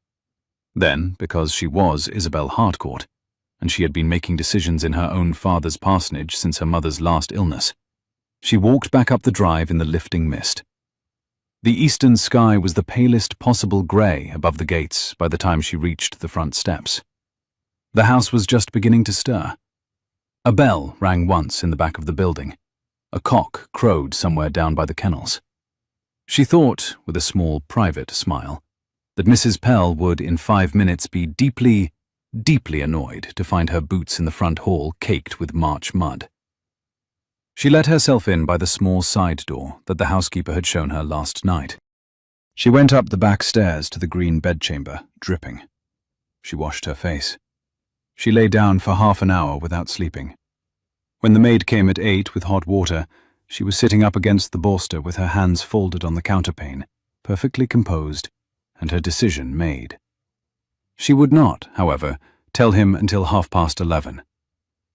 Then, because she was Isabel Harcourt, and she had been making decisions in her own father's parsonage since her mother's last illness, she walked back up the drive in the lifting mist. The eastern sky was the palest possible grey above the gates by the time she reached the front steps. The house was just beginning to stir. A bell rang once in the back of the building. A cock crowed somewhere down by the kennels. She thought, with a small private smile, that Mrs. Pell would in 5 minutes be deeply, deeply annoyed to find her boots in the front hall caked with March mud. She let herself in by the small side door that the housekeeper had shown her last night. She went up the back stairs to the green bedchamber, dripping. She washed her face. She lay down for half an hour without sleeping. When the maid came at 8 with hot water, she was sitting up against the bolster with her hands folded on the counterpane, perfectly composed, and her decision made. She would not, however, tell him until 11:30.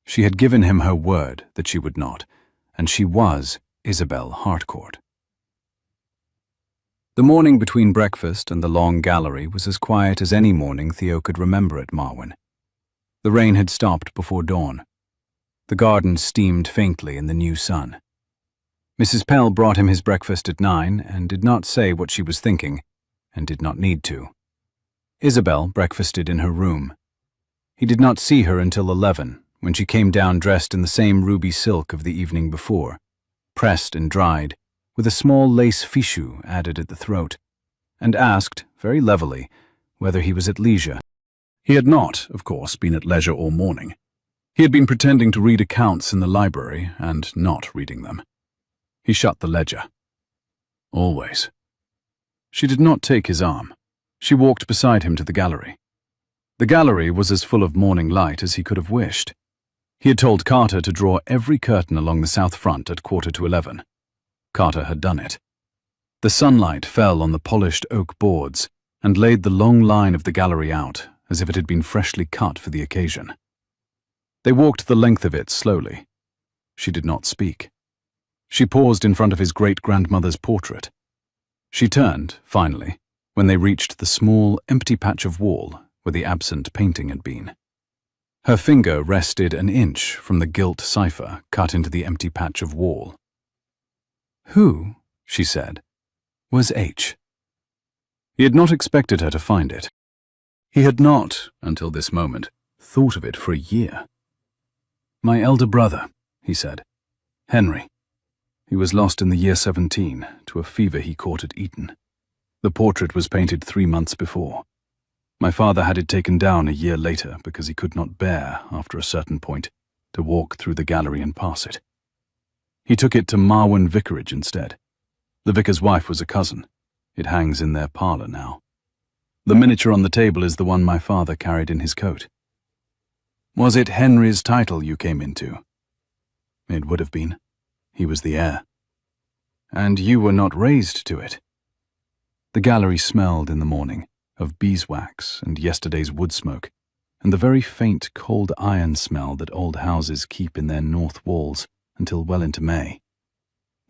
She had given him her word that she would not, and she was Isabel Harcourt. The morning between breakfast and the long gallery was as quiet as any morning Theo could remember at Marwen. The rain had stopped before dawn. The garden steamed faintly in the new sun. Mrs. Pell brought him his breakfast at 9 and did not say what she was thinking, and did not need to. Isabel breakfasted in her room. He did not see her until 11, when she came down dressed in the same ruby silk of the evening before, pressed and dried, with a small lace fichu added at the throat, and asked, very levelly, whether he was at leisure. He had not, of course, been at leisure all morning. He had been pretending to read accounts in the library and not reading them. He shut the ledger. Always. She did not take his arm. She walked beside him to the gallery. The gallery was as full of morning light as he could have wished. He had told Carter to draw every curtain along the south front at 11:15. Carter had done it. The sunlight fell on the polished oak boards and laid the long line of the gallery out as if it had been freshly cut for the occasion. They walked the length of it slowly. She did not speak. She paused in front of his great-grandmother's portrait. She turned, finally, when they reached the small, empty patch of wall where the absent painting had been. Her finger rested an inch from the gilt cipher cut into the empty patch of wall. Who, she said, was H? He had not expected her to find it. He had not, until this moment, thought of it for a year. My elder brother, he said. Henry. He was lost in the year 17 to a fever he caught at Eton. The portrait was painted 3 months before. My father had it taken down a year later because he could not bear, after a certain point, to walk through the gallery and pass it. He took it to Marwen Vicarage instead. The vicar's wife was a cousin. It hangs in their parlour now. The miniature on the table is the one my father carried in his coat. Was it Henry's title you came into? It would have been. He was the heir. And you were not raised to it. The gallery smelled in the morning of beeswax and yesterday's wood smoke, and the very faint cold iron smell that old houses keep in their north walls until well into May.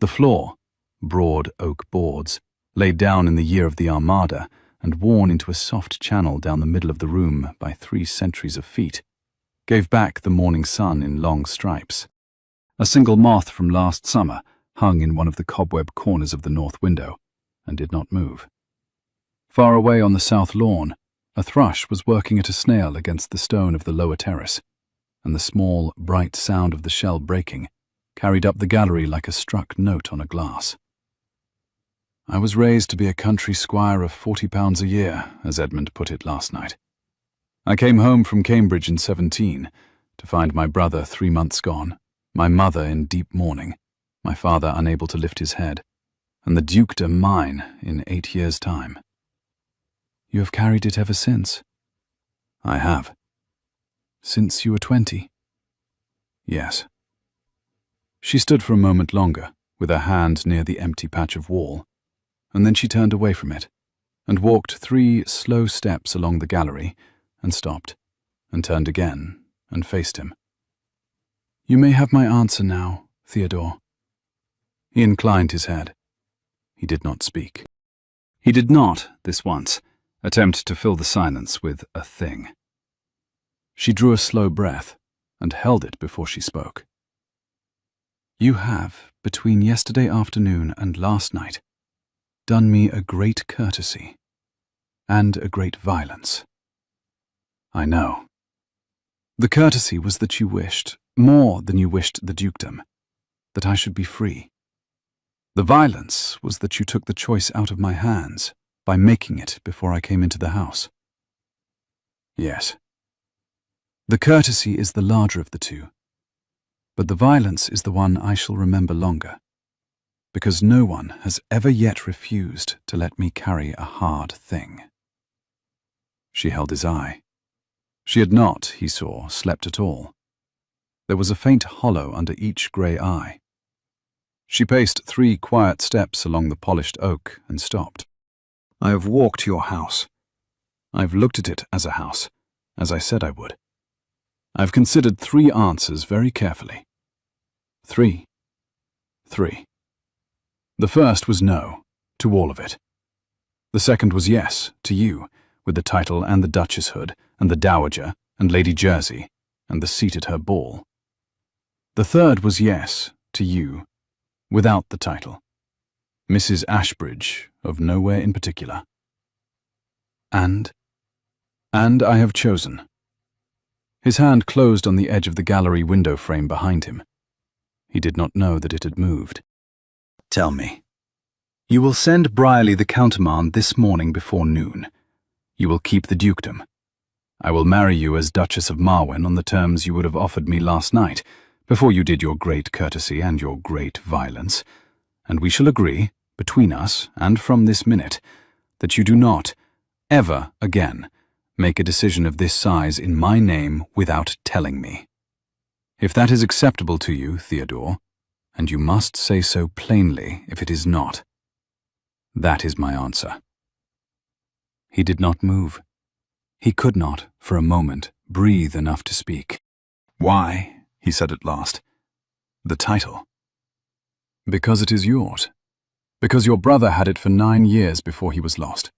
The floor, broad oak boards, laid down in the year of the Armada and worn into a soft channel down the middle of the room by 3 centuries of feet, gave back the morning sun in long stripes. A single moth from last summer hung in one of the cobweb corners of the north window and did not move. Far away on the south lawn, a thrush was working at a snail against the stone of the lower terrace, and the small, bright sound of the shell breaking carried up the gallery like a struck note on a glass. I was raised to be a country squire of £40 a year, as Edmund put it last night. I came home from Cambridge in 17 to find my brother 3 months gone, my mother in deep mourning, my father unable to lift his head, and the dukedom mine in 8 years' time. You have carried it ever since? I have. Since you were 20? Yes. She stood for a moment longer, with her hand near the empty patch of wall, and then she turned away from it, and walked 3 slow steps along the gallery, and stopped, and turned again, and faced him. You may have my answer now, Theodore. He inclined his head. He did not speak. He did not, this once, attempt to fill the silence with a thing. She drew a slow breath, and held it before she spoke. You have, between yesterday afternoon and last night, done me a great courtesy, and a great violence. I know. The courtesy was that you wished, more than you wished the dukedom, that I should be free. The violence was that you took the choice out of my hands by making it before I came into the house. Yes. The courtesy is the larger of the two, but the violence is the one I shall remember longer, because no one has ever yet refused to let me carry a hard thing. She held his eye. She had not, he saw, slept at all. There was a faint hollow under each grey eye. She paced 3 quiet steps along the polished oak and stopped. I have walked your house. I've looked at it as a house, as I said I would. I've considered 3 answers very carefully. 3. The first was no, to all of it. The second was yes, to you, with the title and the duchesshood, and the dowager, and Lady Jersey, and the seat at her ball. The third was yes, to you, without the title. Mrs. Ashbridge, of nowhere in particular. And I have chosen. His hand closed on the edge of the gallery window frame behind him. He did not know that it had moved. Tell me. You will send Brierly the countermand this morning before noon. You will keep the dukedom. I will marry you as Duchess of Marwen on the terms you would have offered me last night, before you did your great courtesy and your great violence, and we shall agree, between us and from this minute, that you do not, ever again, make a decision of this size in my name without telling me. If that is acceptable to you, Theodore, and you must say so plainly if it is not, that is my answer. He did not move. He could not, for a moment, breathe enough to speak. Why? He said at last. The title. Because it is yours. Because your brother had it for 9 years before he was lost,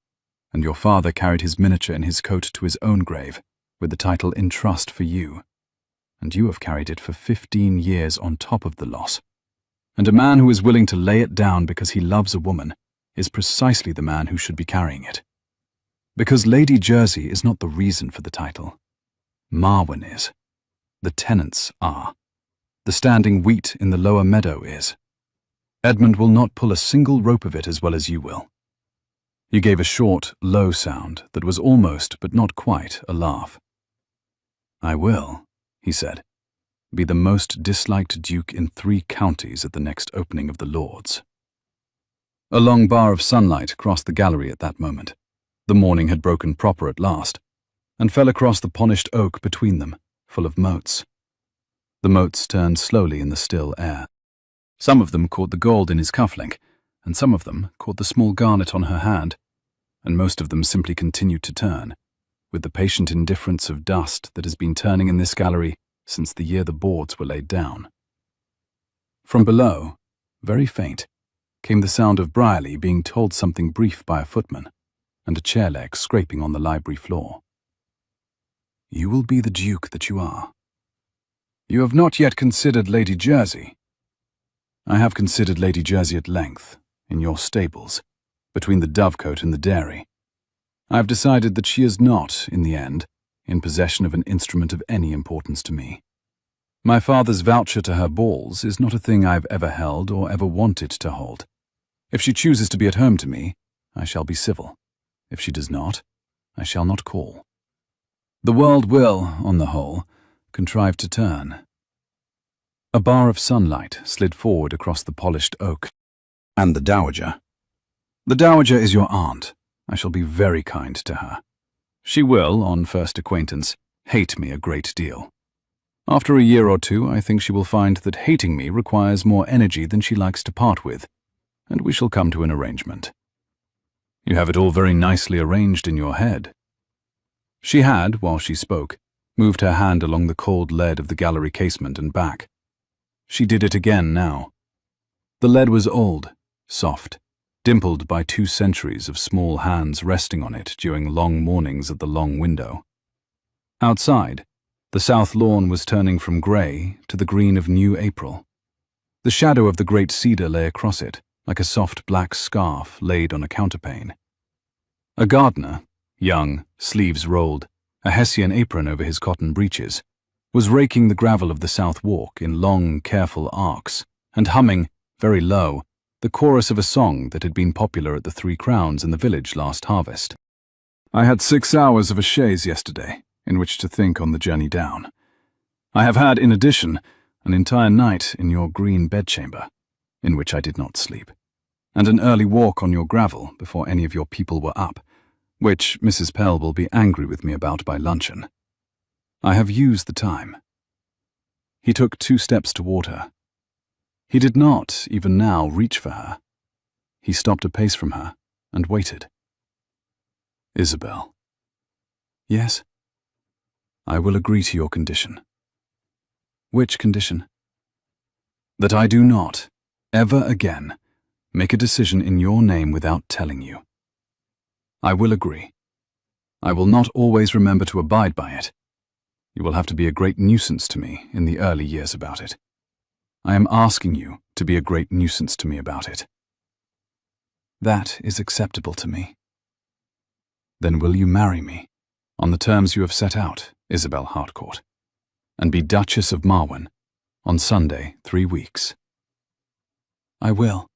and your father carried his miniature in his coat to his own grave, with the title in trust for you, and you have carried it for 15 years on top of the loss. And a man who is willing to lay it down because he loves a woman is precisely the man who should be carrying it. Because Lady Jersey is not the reason for the title. Marwen is. The tenants are. The standing wheat in the lower meadow is. Edmund will not pull a single rope of it as well as you will. You gave a short, low sound that was almost, but not quite, a laugh. I will, he said, be the most disliked duke in 3 counties at the next opening of the Lords. A long bar of sunlight crossed the gallery at that moment. The morning had broken proper at last, and fell across the polished oak between them, full of motes. The motes turned slowly in the still air. Some of them caught the gold in his cufflink, and some of them caught the small garnet on her hand, and most of them simply continued to turn, with the patient indifference of dust that has been turning in this gallery since the year the boards were laid down. From below, very faint, came the sound of Brierly being told something brief by a footman, and a chair leg scraping on the library floor. "You will be the Duke that you are. You have not yet considered Lady Jersey." "I have considered Lady Jersey at length, in your stables, between the dovecote and the dairy. I have decided that she is not, in the end, in possession of an instrument of any importance to me. My father's voucher to her balls is not a thing I have ever held or ever wanted to hold. If she chooses to be at home to me, I shall be civil. If she does not, I shall not call. The world will, on the whole, contrive to turn." A bar of sunlight slid forward across the polished oak. "And the Dowager." "The Dowager is your aunt. I shall be very kind to her. She will, on first acquaintance, hate me a great deal. After a year or two, I think she will find that hating me requires more energy than she likes to part with, and we shall come to an arrangement." "You have it all very nicely arranged in your head." She had, while she spoke, moved her hand along the cold lead of the gallery casement and back. She did it again now. The lead was old, soft, dimpled by 2 centuries of small hands resting on it during long mornings at the long window. Outside, the south lawn was turning from grey to the green of new April. The shadow of the great cedar lay across it, like a soft black scarf laid on a counterpane. A gardener, young, sleeves rolled, a Hessian apron over his cotton breeches, was raking the gravel of the south walk in long, careful arcs, and humming, very low, the chorus of a song that had been popular at the 3 Crowns in the village last harvest. "I had 6 hours of a chaise yesterday, in which to think on the journey down. I have had, in addition, an entire night in your green bedchamber, in which I did not sleep, and an early walk on your gravel before any of your people were up, which Mrs. Pell will be angry with me about by luncheon. I have used the time." He took 2 steps toward her. He did not, even now, reach for her. He stopped a pace from her and waited. "Isabel." "Yes?" "I will agree to your condition." "Which condition?" "That I do not, ever again, make a decision in your name without telling you. I will agree. I will not always remember to abide by it. You will have to be a great nuisance to me in the early years about it. I am asking you to be a great nuisance to me about it." "That is acceptable to me." "Then will you marry me, on the terms you have set out, Isabel Harcourt, and be Duchess of Marwen, on Sunday 3 weeks?" "I will."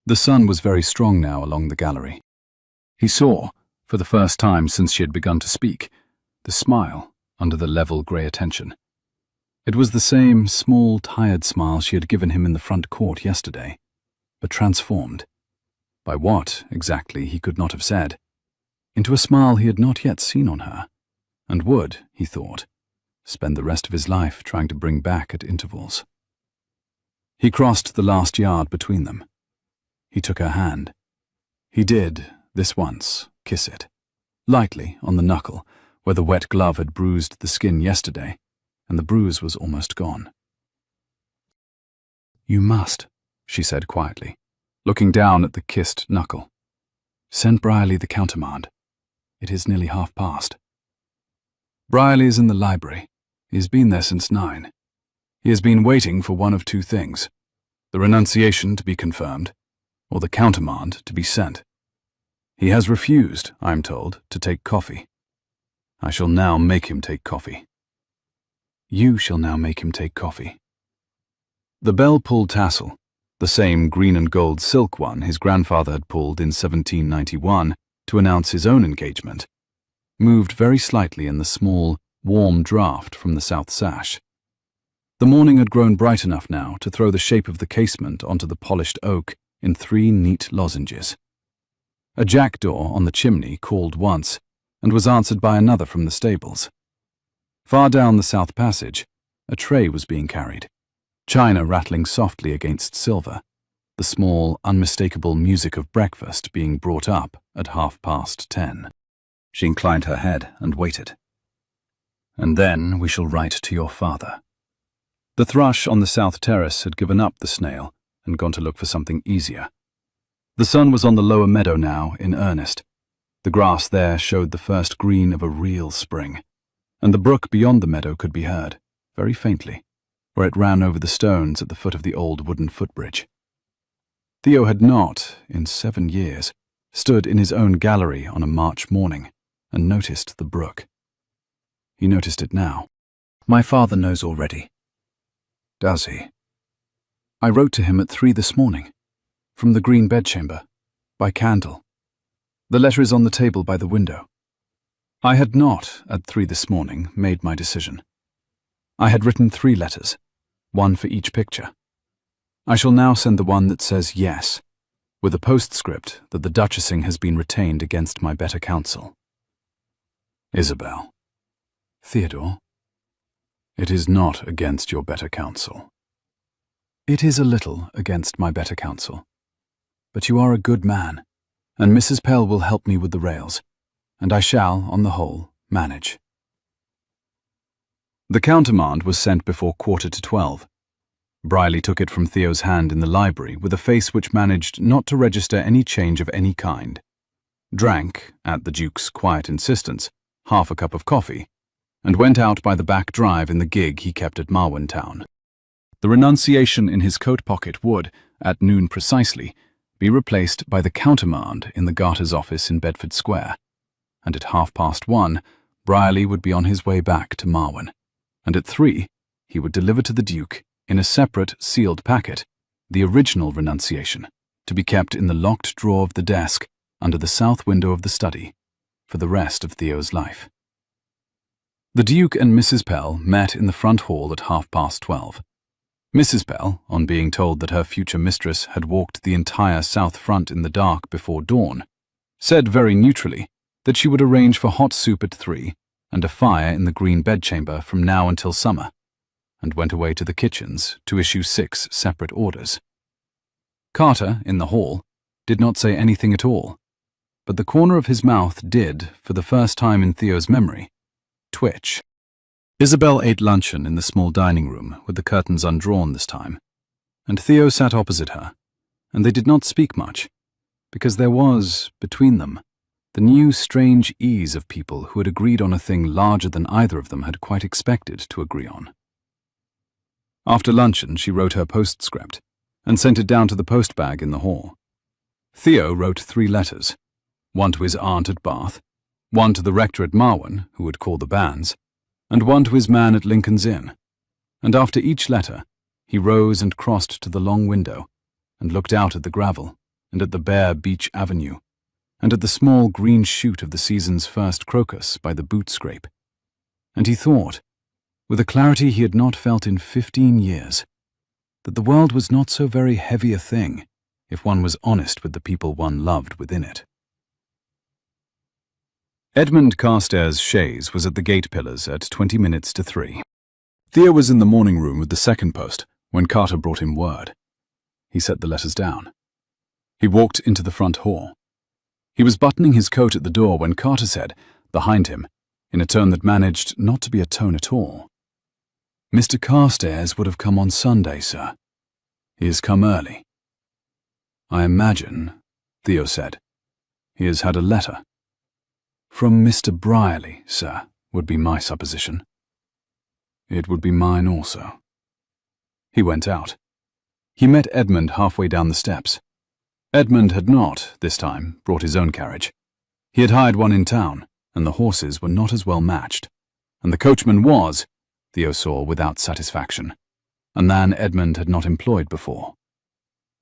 The sun was very strong now along the gallery. He saw, for the first time since she had begun to speak, the smile under the level grey attention. It was the same small, tired smile she had given him in the front court yesterday, but transformed, by what, exactly, he could not have said, into a smile he had not yet seen on her, and would, he thought, spend the rest of his life trying to bring back at intervals. He crossed the last yard between them. He took her hand. He did, this once, kiss it, lightly on the knuckle, where the wet glove had bruised the skin yesterday, and the bruise was almost gone. "You must," she said quietly, looking down at the kissed knuckle. "Send Brierly the countermand. It is nearly past. Brierly is in the library. He has been there since 9. He has been waiting for one of 2 things, the renunciation to be confirmed, or the countermand to be sent. He has refused, I am told, to take coffee. I shall now make him take coffee." "You shall now make him take coffee." The bell-pull tassel, the same green and gold silk one his grandfather had pulled in 1791 to announce his own engagement, moved very slightly in the small, warm draught from the south sash. The morning had grown bright enough now to throw the shape of the casement onto the polished oak in 3 neat lozenges. A jackdaw on the chimney called once, and was answered by another from the stables. Far down the south passage, a tray was being carried, china rattling softly against silver, the small, unmistakable music of breakfast being brought up at 10:30. She inclined her head and waited. "And then we shall write to your father." The thrush on the south terrace had given up the snail and gone to look for something easier. The sun was on the lower meadow now, in earnest. The grass there showed the first green of a real spring, and the brook beyond the meadow could be heard, very faintly, where it ran over the stones at the foot of the old wooden footbridge. Theo had not, in 7 years, stood in his own gallery on a March morning and noticed the brook. He noticed it now. "My father knows already." "Does he?" "I wrote to him at 3 this morning, from the green bedchamber, by candle. The letter is on the table by the window. I had not, at 3 this morning, made my decision. I had written 3 letters, one for each picture. I shall now send the one that says yes, with a postscript that the duchessing has been retained against my better counsel. Isabel." "Theodore?" "It is not against your better counsel." "It is a little against my better counsel. But you are a good man, and Mrs. Pell will help me with the rails, and I shall, on the whole, manage." The countermand was sent before 11:45. Briley took it from Theo's hand in the library with a face which managed not to register any change of any kind, drank, at the Duke's quiet insistence, half a cup of coffee, and went out by the back drive in the gig he kept at Marwentown. The renunciation in his coat pocket would, at noon precisely, be replaced by the countermand in the Garter's office in Bedford Square, and at 1:30 Briley would be on his way back to Marwen, and at 3 he would deliver to the Duke, in a separate, sealed packet, the original renunciation, to be kept in the locked drawer of the desk under the south window of the study, for the rest of Theo's life. The Duke and Mrs. Pell met in the front hall at 12:30. Mrs. Pell, on being told that her future mistress had walked the entire south front in the dark before dawn, said very neutrally that she would arrange for hot soup at 3 and a fire in the green bedchamber from now until summer, and went away to the kitchens to issue 6 separate orders. Carter, in the hall, did not say anything at all, but the corner of his mouth did, for the first time in Theo's memory, twitch. Isabel ate luncheon in the small dining room, with the curtains undrawn this time, and Theo sat opposite her, and they did not speak much, because there was, between them, the new strange ease of people who had agreed on a thing larger than either of them had quite expected to agree on. After luncheon, she wrote her postscript, and sent it down to the postbag in the hall. Theo wrote 3 letters, one to his aunt at Bath, one to the rector at Marwen, who would call the banns, and one to his man at Lincoln's Inn, and after each letter, he rose and crossed to the long window, and looked out at the gravel, and at the bare beech avenue, and at the small green shoot of the season's first crocus by the boot scrape, and he thought, with a clarity he had not felt in 15 years, that the world was not so very heavy a thing if one was honest with the people one loved within it. Edmund Carstairs' chaise was at the gate pillars at 20 minutes to 3. Theo was in the morning room with the second post when Carter brought him word. He set the letters down. He walked into the front hall. He was buttoning his coat at the door when Carter said, behind him, in a tone that managed not to be a tone at all, "Mr. Carstairs would have come on Sunday, sir. He has come early." "I imagine," Theo said, "he has had a letter." "From Mr. Briley, sir, would be my supposition." "It would be mine also." He went out. He met Edmund halfway down the steps. Edmund had not, this time, brought his own carriage. He had hired one in town, and the horses were not as well matched, and the coachman was, Theo saw without satisfaction, a man Edmund had not employed before.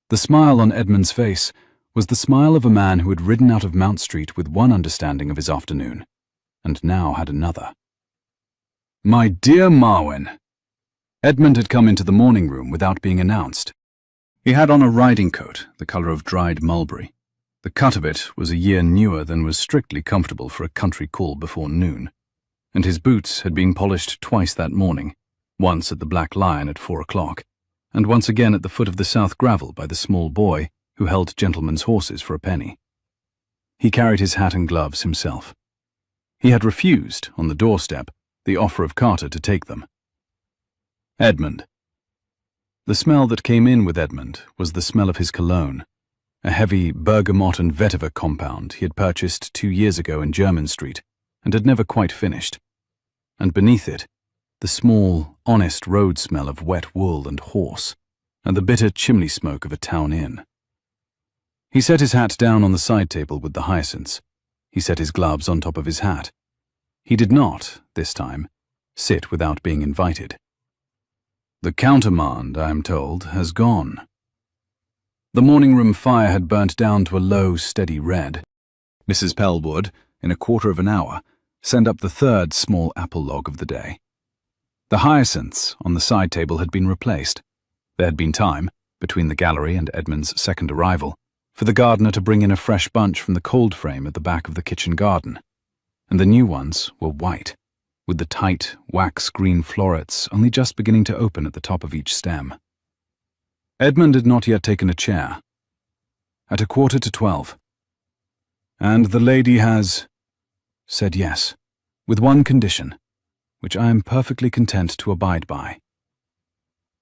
The smile on Edmund's face was the smile of a man who had ridden out of Mount Street with one understanding of his afternoon, and now had another. "My dear Marwen!" Edmund had come into the morning room without being announced. He had on a riding coat, the colour of dried mulberry. The cut of it was a year newer than was strictly comfortable for a country call before noon, and his boots had been polished twice that morning, once at the Black Lion at 4 o'clock, and once again at the foot of the South Gravel by the small boy who held gentlemen's horses for a penny. He carried his hat and gloves himself. He had refused, on the doorstep, the offer of Carter to take them. Edmund. The smell that came in with Edmund was the smell of his cologne, a heavy bergamot and vetiver compound he had purchased 2 years ago in Jermyn Street and had never quite finished. And beneath it, the small, honest road smell of wet wool and horse, and the bitter chimney smoke of a town inn. He set his hat down on the side table with the hyacinths. He set his gloves on top of his hat. He did not, this time, sit without being invited. The countermand, I am told, has gone. The morning-room fire had burnt down to a low, steady red. Mrs. Pell would, in a quarter of an hour, send up the third small apple log of the day. The hyacinths on the side table had been replaced. There had been time, between the gallery and Edmund's second arrival, for the gardener to bring in a fresh bunch from the cold frame at the back of the kitchen garden, and the new ones were white, with the tight, wax-green florets only just beginning to open at the top of each stem. Edmund had not yet taken a chair. At 11:45. "And the lady has said yes, with one condition, which I am perfectly content to abide by."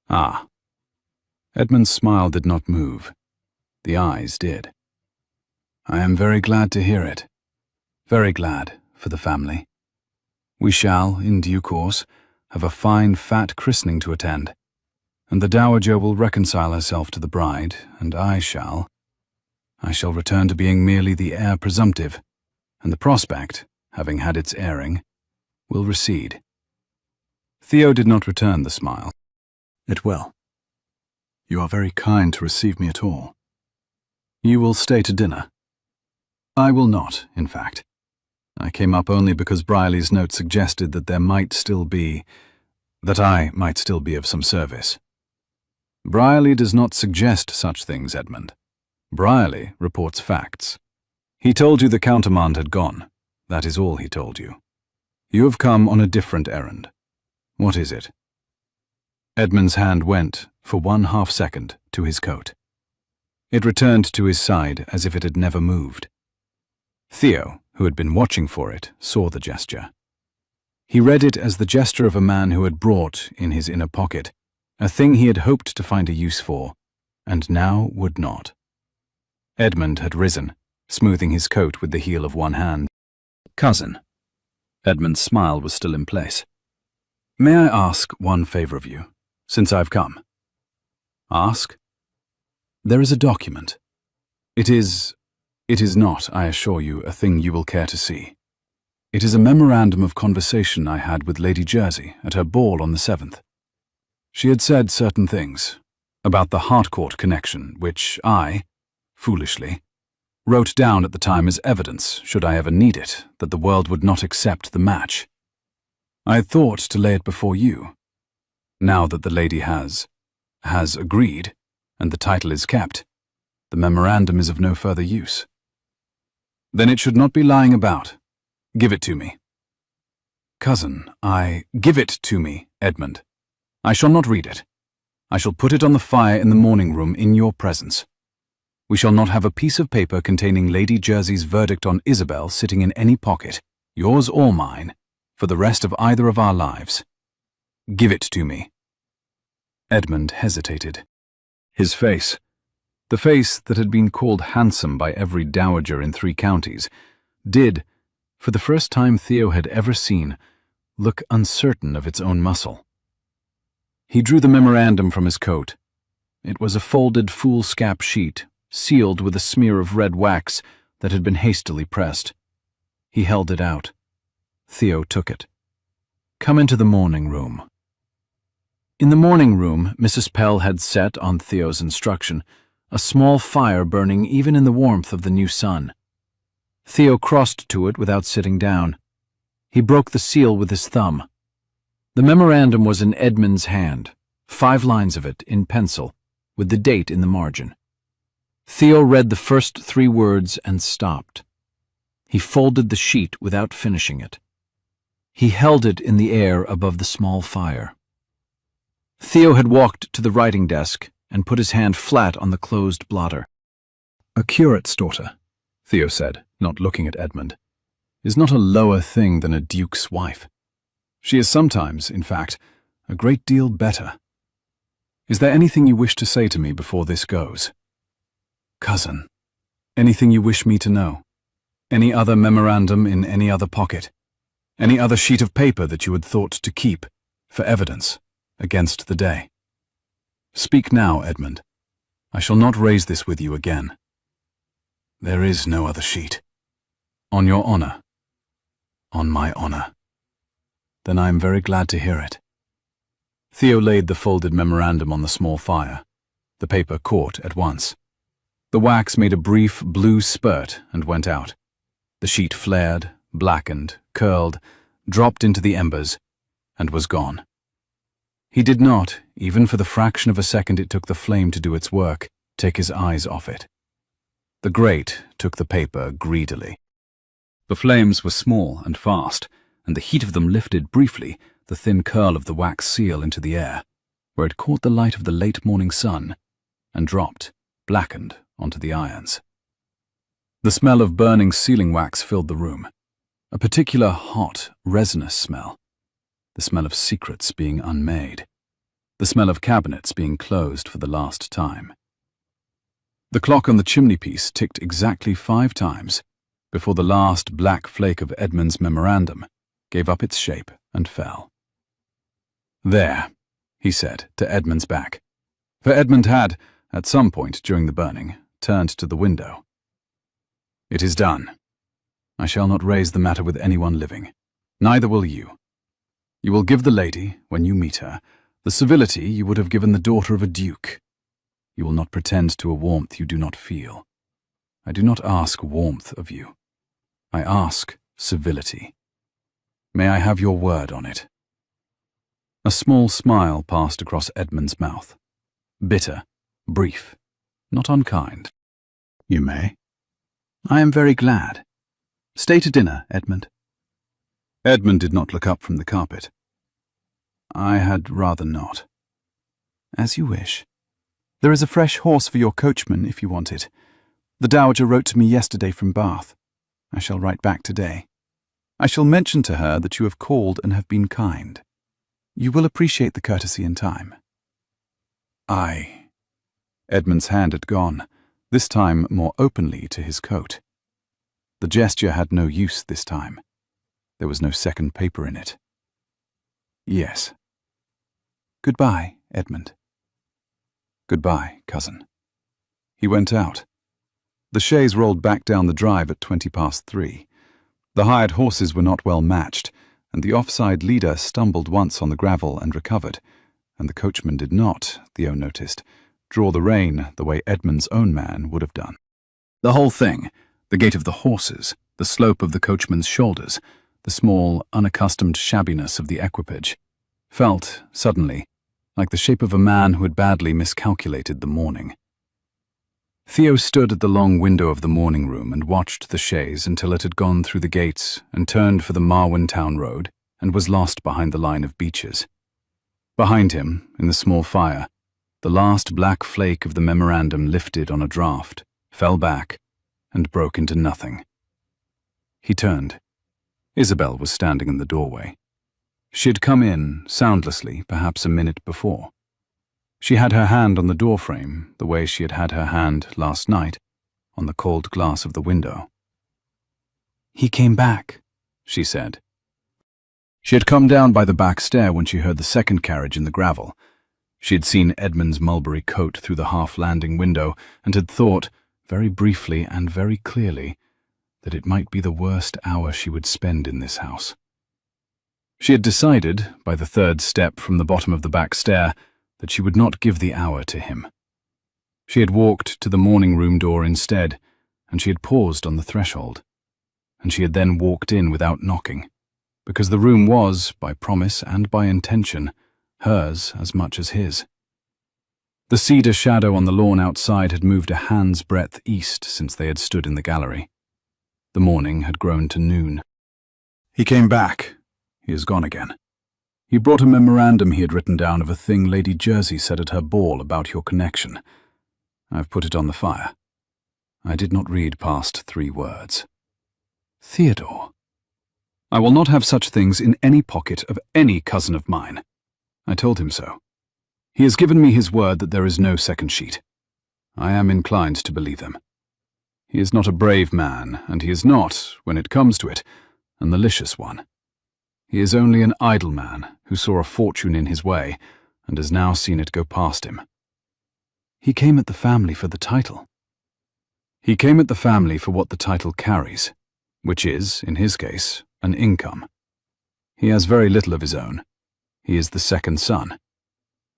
Ah. Edmund's smile did not move. The eyes did. "I am very glad to hear it. Very glad for the family. We shall, in due course, have a fine fat christening to attend, and the dowager will reconcile herself to the bride, and I shall return to being merely the heir presumptive, and the prospect, having had its airing, will recede." Theo did not return the smile. "It will. You are very kind to receive me at all. You will stay to dinner." "I will not, in fact. I came up only because Briley's note suggested that I might still be of some service." "Briley does not suggest such things, Edmund. Briley reports facts. He told you the countermand had gone. That is all he told you. You have come on a different errand. What is it?" Edmund's hand went, for 1/2 second, to his coat. It returned to his side as if it had never moved. Theo, who had been watching for it, saw the gesture. He read it as the gesture of a man who had brought, in his inner pocket, a thing he had hoped to find a use for, and now would not. Edmund had risen, smoothing his coat with the heel of one hand. "Cousin." Edmund's smile was still in place. "May I ask one favour of you, since I've come?" "Ask?" "There is a document. It is not, I assure you, a thing you will care to see. It is a memorandum of conversation I had with Lady Jersey at her ball on the 7th. She had said certain things about the Harcourt connection, which I, foolishly, wrote down at the time as evidence, should I ever need it, that the world would not accept the match. I had thought to lay it before you. Now that the lady has agreed, and the title is kept, the memorandum is of no further use." "Then it should not be lying about. Give it to me." "Cousin, give it to me, Edmund. I shall not read it. I shall put it on the fire in the morning room in your presence. We shall not have a piece of paper containing Lady Jersey's verdict on Isabel sitting in any pocket, yours or mine, for the rest of either of our lives. Give it to me." Edmund hesitated. His face, the face that had been called handsome by every dowager in 3 counties, did, for the first time Theo had ever seen, look uncertain of its own muscle. He drew the memorandum from his coat. It was a folded foolscap sheet, sealed with a smear of red wax that had been hastily pressed. He held it out. Theo took it. "Come into the morning room." In the morning room, Mrs. Pell had set, on Theo's instruction, a small fire burning even in the warmth of the new sun. Theo crossed to it without sitting down. He broke the seal with his thumb. The memorandum was in Edmund's hand, 5 lines of it in pencil, with the date in the margin. Theo read the first 3 words and stopped. He folded the sheet without finishing it. He held it in the air above the small fire. Theo had walked to the writing desk and put his hand flat on the closed blotter. "A curate's daughter," Theo said, not looking at Edmund, "is not a lower thing than a duke's wife. She is sometimes, in fact, a great deal better. Is there anything you wish to say to me before this goes? Cousin, anything you wish me to know? Any other memorandum in any other pocket? Any other sheet of paper that you had thought to keep, for evidence, against the day? Speak now, Edmund. I shall not raise this with you again." "There is no other sheet." "On your honor?" "On my honor." "Then I am very glad to hear it." Theo laid the folded memorandum on the small fire. The paper caught at once. The wax made a brief blue spurt and went out. The sheet flared, blackened, curled, dropped into the embers, and was gone. He did not, even for the fraction of a second it took the flame to do its work, take his eyes off it. The grate took the paper greedily. The flames were small and fast, and the heat of them lifted briefly the thin curl of the wax seal into the air, where it caught the light of the late morning sun, and dropped, blackened, onto the irons. The smell of burning sealing wax filled the room, a particular hot, resinous smell, the smell of secrets being unmade, the smell of cabinets being closed for the last time. The clock on the chimney-piece ticked exactly 5 times before the last black flake of Edmund's memorandum gave up its shape and fell. "There," he said to Edmund's back, for Edmund had, at some point during the burning, turned to the window. "It is done. I shall not raise the matter with anyone living. Neither will you. You will give the lady, when you meet her, the civility you would have given the daughter of a duke. You will not pretend to a warmth you do not feel. I do not ask warmth of you. I ask civility. May I have your word on it?" A small smile passed across Edmund's mouth. Bitter, brief, not unkind. "You may." "I am very glad. Stay to dinner, Edmund." Edmund did not look up from the carpet. "I had rather not." "As you wish. There is a fresh horse for your coachman, if you want it. The Dowager wrote to me yesterday from Bath. I shall write back today. I shall mention to her that you have called and have been kind. You will appreciate the courtesy in time." "I—" Edmund's hand had gone, this time more openly to his coat. The gesture had no use this time. There was no second paper in it. "Yes." "Goodbye, Edmund." "Goodbye, cousin." He went out. The chaise rolled back down the drive at 3:20. The hired horses were not well matched, and the offside leader stumbled once on the gravel and recovered, and the coachman did not, Theo noticed, draw the rein the way Edmund's own man would have done. The whole thing, the gait of the horses, the slope of the coachman's shoulders, the small, unaccustomed shabbiness of the equipage, felt, suddenly, like the shape of a man who had badly miscalculated the morning. Theo stood at the long window of the morning room and watched the chaise until it had gone through the gates and turned for the Marwen Town Road and was lost behind the line of beeches. Behind him, in the small fire, the last black flake of the memorandum lifted on a draught, fell back, and broke into nothing. He turned. Isabel was standing in the doorway. She had come in, soundlessly, perhaps a minute before. She had her hand on the doorframe, the way she had had her hand last night, on the cold glass of the window. "He came back," she said. She had come down by the back stair when she heard the second carriage in the gravel. She had seen Edmund's mulberry coat through the half-landing window and had thought, very briefly and very clearly, that it might be the worst hour she would spend in this house. She had decided, by the third step from the bottom of the back stair, that she would not give the hour to him. She had walked to the morning room door instead, and she had paused on the threshold. And she had then walked in without knocking, because the room was, by promise and by intention, hers as much as his. The cedar shadow on the lawn outside had moved a hand's breadth east since they had stood in the gallery. The morning had grown to noon. He came back. He is gone again. He brought a memorandum he had written down of a thing Lady Jersey said at her ball about your connection. I've put it on the fire. I did not read past 3 words. Theodore. I will not have such things in any pocket of any cousin of mine. I told him so. He has given me his word that there is no second sheet. I am inclined to believe him. He is not a brave man, and he is not, when it comes to it, a malicious one. He is only an idle man who saw a fortune in his way and has now seen it go past him. He came at the family for the title. He came at the family for what the title carries, which is, in his case, an income. He has very little of his own. He is the second son.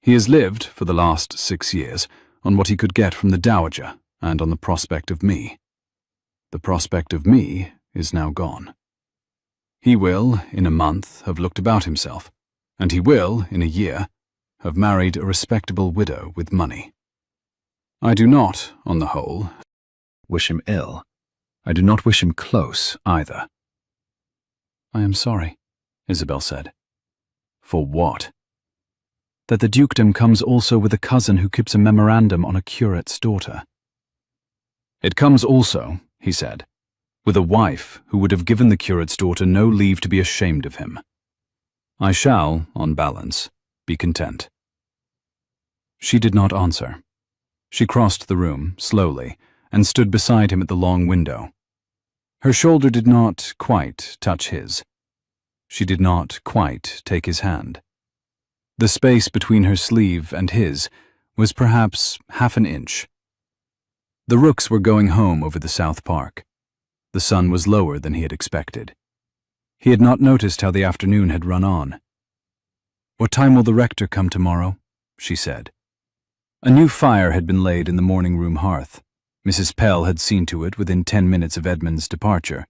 He has lived, for the last 6 years, on what he could get from the dowager and on the prospect of me. The prospect of me is now gone. He will, in a month, have looked about himself, and he will, in a year, have married a respectable widow with money. I do not, on the whole, wish him ill. I do not wish him close, either. I am sorry, Isabel said. For what? That the dukedom comes also with a cousin who keeps a memorandum on a curate's daughter. It comes also, he said, with a wife who would have given the curate's daughter no leave to be ashamed of him. I shall, on balance, be content. She did not answer. She crossed the room, slowly, and stood beside him at the long window. Her shoulder did not quite touch his. She did not quite take his hand. The space between her sleeve and his was perhaps half an inch. The rooks were going home over the South Park. The sun was lower than he had expected. He had not noticed how the afternoon had run on. "What time will the rector come tomorrow?" she said. A new fire had been laid in the morning-room hearth. Mrs. Pell had seen to it within 10 minutes of Edmund's departure,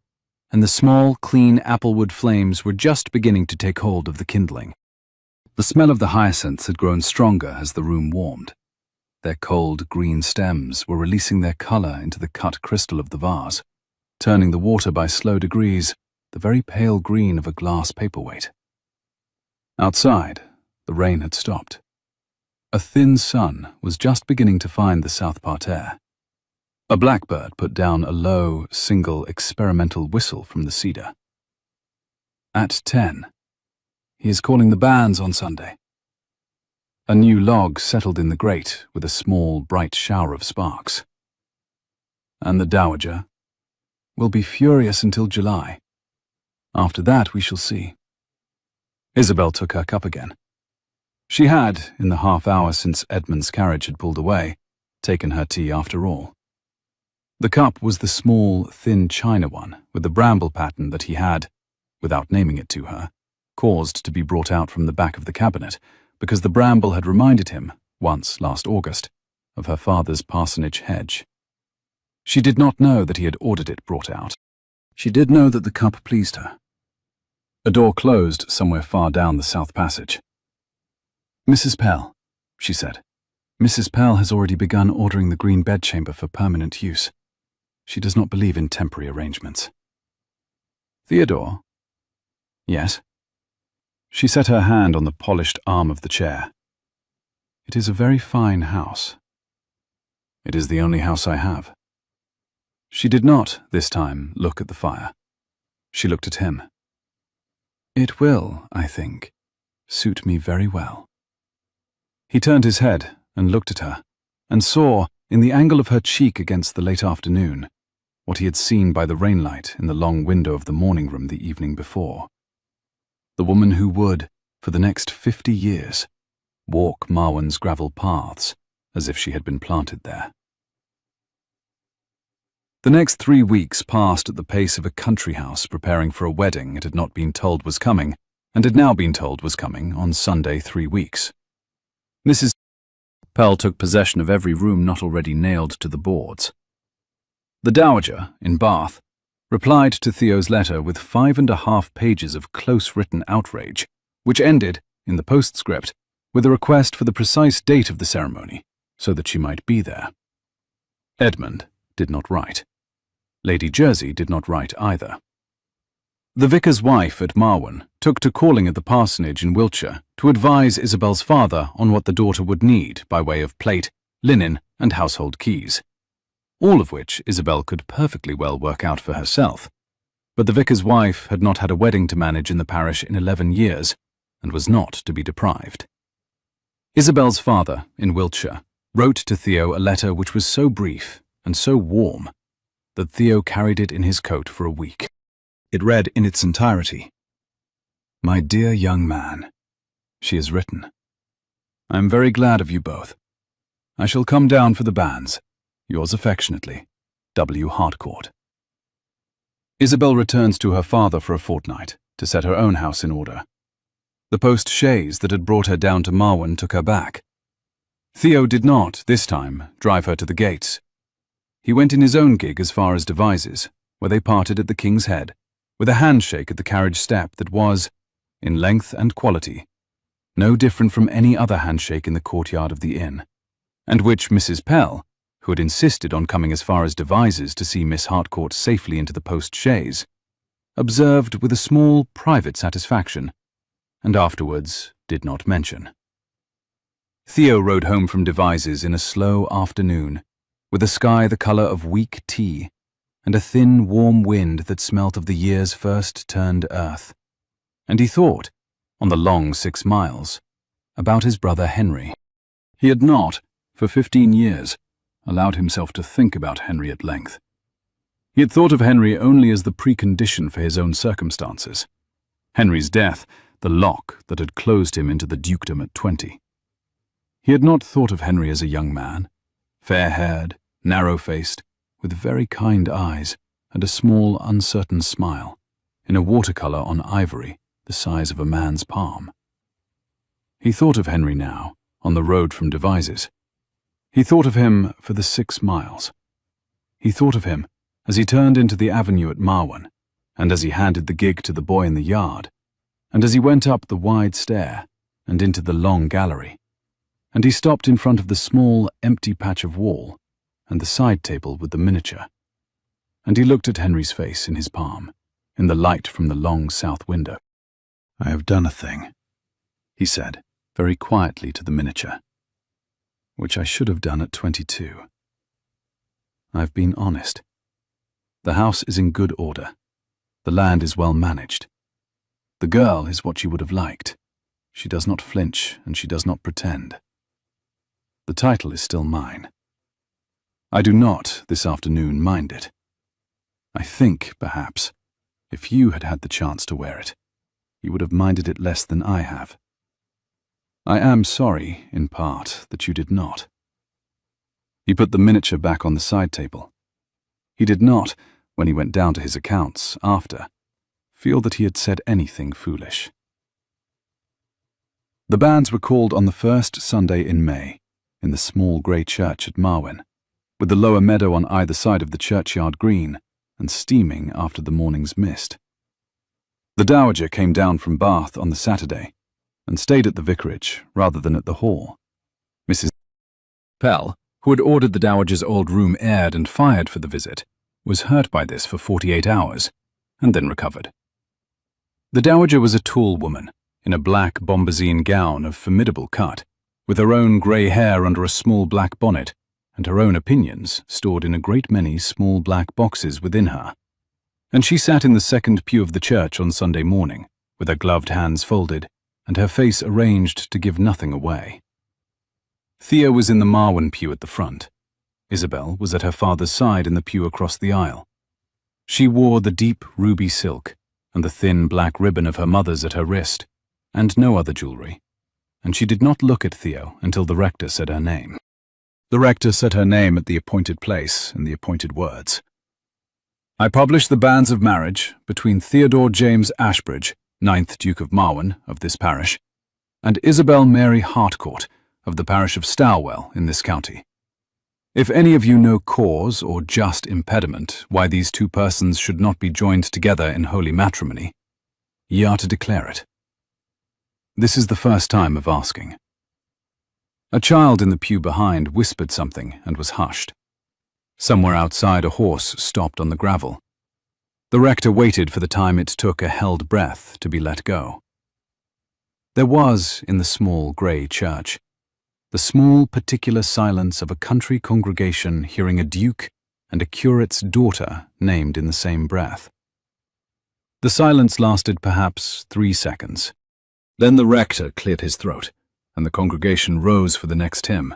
and the small, clean applewood flames were just beginning to take hold of the kindling. The smell of the hyacinths had grown stronger as the room warmed. Their cold green stems were releasing their colour into the cut crystal of the vase, turning the water by slow degrees the very pale green of a glass paperweight. Outside, the rain had stopped. A thin sun was just beginning to find the south parterre. A blackbird put down a low, single, experimental whistle from the cedar. At 10. He is calling the banns on Sunday. A new log settled in the grate with a small, bright shower of sparks. And the dowager will be furious until July. After that we shall see. Isabel took her cup again. She had, in the half hour since Edmund's carriage had pulled away, taken her tea after all. The cup was the small, thin china one with the bramble pattern that he had, without naming it to her, caused to be brought out from the back of the cabinet, because the bramble had reminded him, once last August, of her father's parsonage hedge. She did not know that he had ordered it brought out. She did know that the cup pleased her. A door closed somewhere far down the south passage. "Mrs. Pell," she said. "Mrs. Pell has already begun ordering the green bedchamber for permanent use. She does not believe in temporary arrangements." "Theodore?" "Yes?" She set her hand on the polished arm of the chair. "It is a very fine house." "It is the only house I have." She did not, this time, look at the fire. She looked at him. "It will, I think, suit me very well." He turned his head and looked at her, and saw, in the angle of her cheek against the late afternoon, what he had seen by the rainlight in the long window of the morning room the evening before. The woman who would, for the next 50 years, walk Marwan's gravel paths as if she had been planted there. The next 3 weeks passed at the pace of a country house preparing for a wedding it had not been told was coming, and had now been told was coming on Sunday 3 weeks. Mrs. Pell took possession of every room not already nailed to the boards. The dowager, in Bath, replied to Theo's letter with 5½ pages of close-written outrage, which ended, in the postscript, with a request for the precise date of the ceremony, so that she might be there. Edmund did not write. Lady Jersey did not write either. The vicar's wife at Marwen took to calling at the parsonage in Wiltshire to advise Isabel's father on what the daughter would need by way of plate, linen, and household keys, all of which Isabel could perfectly well work out for herself. But the vicar's wife had not had a wedding to manage in the parish in 11 years, and was not to be deprived. Isabel's father, in Wiltshire, wrote to Theo a letter which was so brief and so warm that Theo carried it in his coat for a week. It read in its entirety, "My dear young man," she has written, "I am very glad of you both. I shall come down for the banns. Yours affectionately, W. Harcourt." Isabel returns to her father for a fortnight to set her own house in order. The post-chaise that had brought her down to Marwen took her back. Theo did not, this time, drive her to the gates. He went in his own gig as far as Devizes, where they parted at the King's Head, with a handshake at the carriage step that was, in length and quality, no different from any other handshake in the courtyard of the inn, and which Mrs. Pell, who had insisted on coming as far as Devizes to see Miss Harcourt safely into the post-chaise, observed with a small private satisfaction, and afterwards did not mention. Theo rode home from Devizes in a slow afternoon, with a sky the colour of weak tea, and a thin, warm wind that smelt of the year's first turned earth. And he thought, on the long 6 miles, about his brother Henry. He had not, for 15 years, allowed himself to think about Henry at length. He had thought of Henry only as the precondition for his own circumstances. Henry's death, the lock that had closed him into the dukedom at 20. He had not thought of Henry as a young man, fair-haired, narrow-faced, with very kind eyes and a small, uncertain smile, in a watercolour on ivory the size of a man's palm. He thought of Henry now, on the road from Devizes. He thought of him for the 6 miles. He thought of him as he turned into the avenue at Marwen, and as he handed the gig to the boy in the yard, and as he went up the wide stair and into the long gallery, and he stopped in front of the small, empty patch of wall and the side table with the miniature, and he looked at Henry's face in his palm, in the light from the long south window. "I have done a thing," he said, very quietly to the miniature, "which I should have done at 22. I've been honest. The house is in good order. The land is well managed. The girl is what you would have liked. She does not flinch, and she does not pretend. The title is still mine. I do not, this afternoon, mind it. I think, perhaps, if you had had the chance to wear it, you would have minded it less than I have. I am sorry, in part, that you did not." He put the miniature back on the side table. He did not, when he went down to his accounts after, feel that he had said anything foolish. The banns were called on the first Sunday in May, in the small grey church at Marwen, with the lower meadow on either side of the churchyard green, and steaming after the morning's mist. The dowager came down from Bath on the Saturday, and stayed at the vicarage rather than at the hall. Mrs. Pell, who had ordered the dowager's old room aired and fired for the visit, was hurt by this for 48 hours, and then recovered. The dowager was a tall woman, in a black bombazine gown of formidable cut, with her own grey hair under a small black bonnet, and her own opinions stored in a great many small black boxes within her. And she sat in the second pew of the church on Sunday morning, with her gloved hands folded, and her face arranged to give nothing away. Thea was in the Marwen pew at the front. Isabel was at her father's side in the pew across the aisle. She wore the deep ruby silk, and the thin black ribbon of her mother's at her wrist, and no other jewellery, and she did not look at Theo until the rector said her name. The rector said her name at the appointed place in the appointed words. "I publish the banns of marriage between Theodore James Ashbridge, 9th Duke of Marwen, of this parish, and Isabel Mary Harcourt, of the parish of Stowell in this county. If any of you know cause or just impediment why these two persons should not be joined together in holy matrimony, ye are to declare it. This is the first time of asking." A child in the pew behind whispered something and was hushed. Somewhere outside, a horse stopped on the gravel. The rector waited for the time it took a held breath to be let go. There was, in the small grey church, the small particular silence of a country congregation hearing a duke and a curate's daughter named in the same breath. The silence lasted perhaps 3 seconds. Then the rector cleared his throat, and the congregation rose for the next hymn,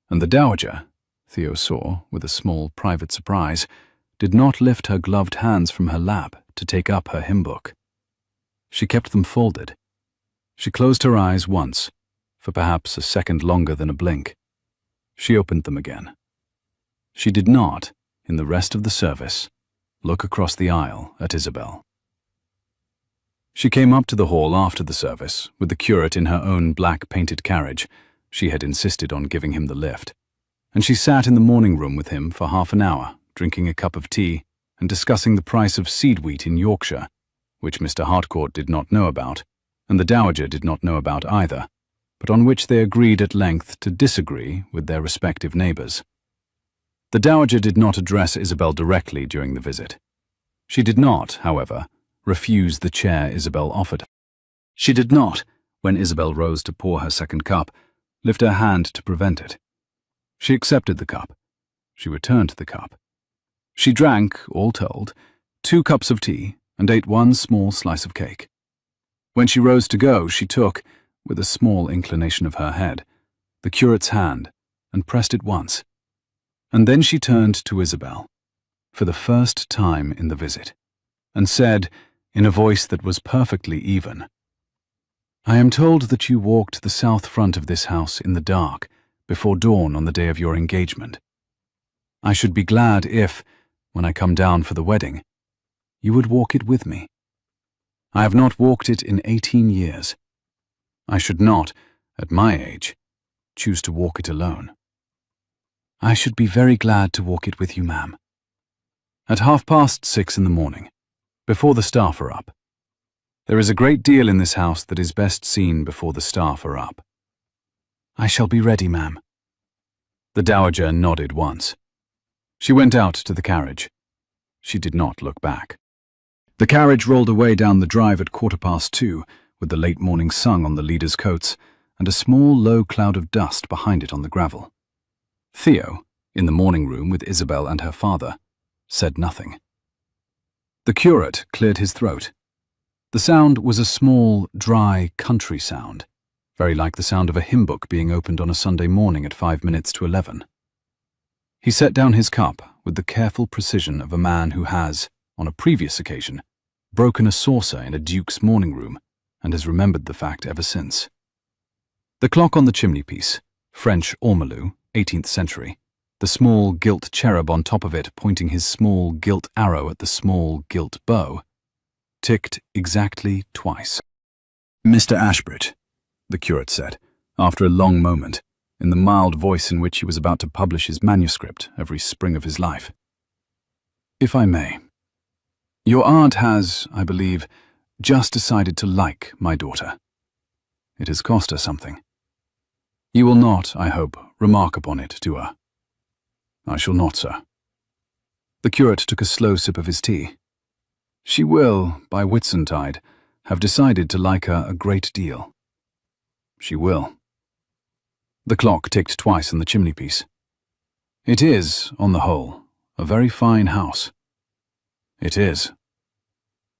and the dowager, Theo saw with a small private surprise, did not lift her gloved hands from her lap to take up her hymn book. She kept them folded. She closed her eyes once, for perhaps a second longer than a blink. She opened them again. She did not, in the rest of the service, look across the aisle at Isabel. She came up to the hall after the service, with the curate in her own black-painted carriage. She had insisted on giving him the lift. And she sat in the morning room with him for half an hour, drinking a cup of tea and discussing the price of seed wheat in Yorkshire, which Mr. Harcourt did not know about, and the dowager did not know about either, but on which they agreed at length to disagree with their respective neighbours. The dowager did not address Isabel directly during the visit. She did not, however, refuse the chair Isabel offered. She did not, when Isabel rose to pour her second cup, lift her hand to prevent it. She accepted the cup. She returned the cup. She drank, all told, 2 cups of tea and ate 1 small slice of cake. When she rose to go, she took, with a small inclination of her head, the curate's hand and pressed it once. And then she turned to Isabel, for the first time in the visit, and said, in a voice that was perfectly even, "I am told that you walked the south front of this house in the dark, before dawn on the day of your engagement. I should be glad if, when I come down for the wedding, you would walk it with me. I have not walked it in 18 years. I should not, at my age, choose to walk it alone. I should be very glad to walk it with you, ma'am. At 6:30 in the morning, before the staff are up. There is a great deal in this house that is best seen before the staff are up. I shall be ready, ma'am." The dowager nodded once. She went out to the carriage. She did not look back. The carriage rolled away down the drive at 2:15, with the late morning sun on the leaders' coats and a small low cloud of dust behind it on the gravel. Theo, in the morning room with Isabel and her father, said nothing. The curate cleared his throat. The sound was a small, dry, country sound, very like the sound of a hymn book being opened on a Sunday morning at 11:05. He set down his cup with the careful precision of a man who has, on a previous occasion, broken a saucer in a duke's morning room and has remembered the fact ever since. The clock on the chimney-piece, French ormolu, 18th century, the small gilt cherub on top of it pointing his small gilt arrow at the small gilt bow, ticked exactly twice. "Mr. Ashbridge," the curate said, after a long moment, in the mild voice in which he was about to publish his manuscript every spring of his life. "If I may, your aunt has, I believe, just decided to like my daughter. It has cost her something. You will not, I hope, remark upon it to her." "I shall not, sir." The curate took a slow sip of his tea. "She will, by Whitsuntide, have decided to like her a great deal. She will." The clock ticked twice on the chimney-piece. "It is, on the whole, a very fine house." "It is."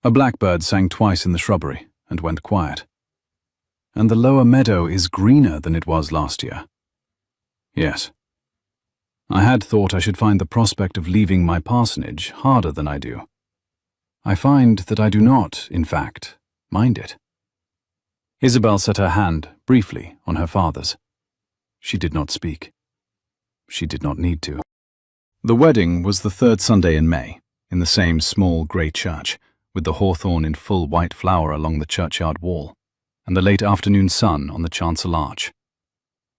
A blackbird sang twice in the shrubbery and went quiet. "And the lower meadow is greener than it was last year." "Yes. I had thought I should find the prospect of leaving my parsonage harder than I do. I find that I do not, in fact, mind it." Isabel set her hand, briefly, on her father's. She did not speak. She did not need to. The wedding was the 3rd Sunday in May, in the same small grey church, with the hawthorn in full white flower along the churchyard wall, and the late afternoon sun on the chancel arch.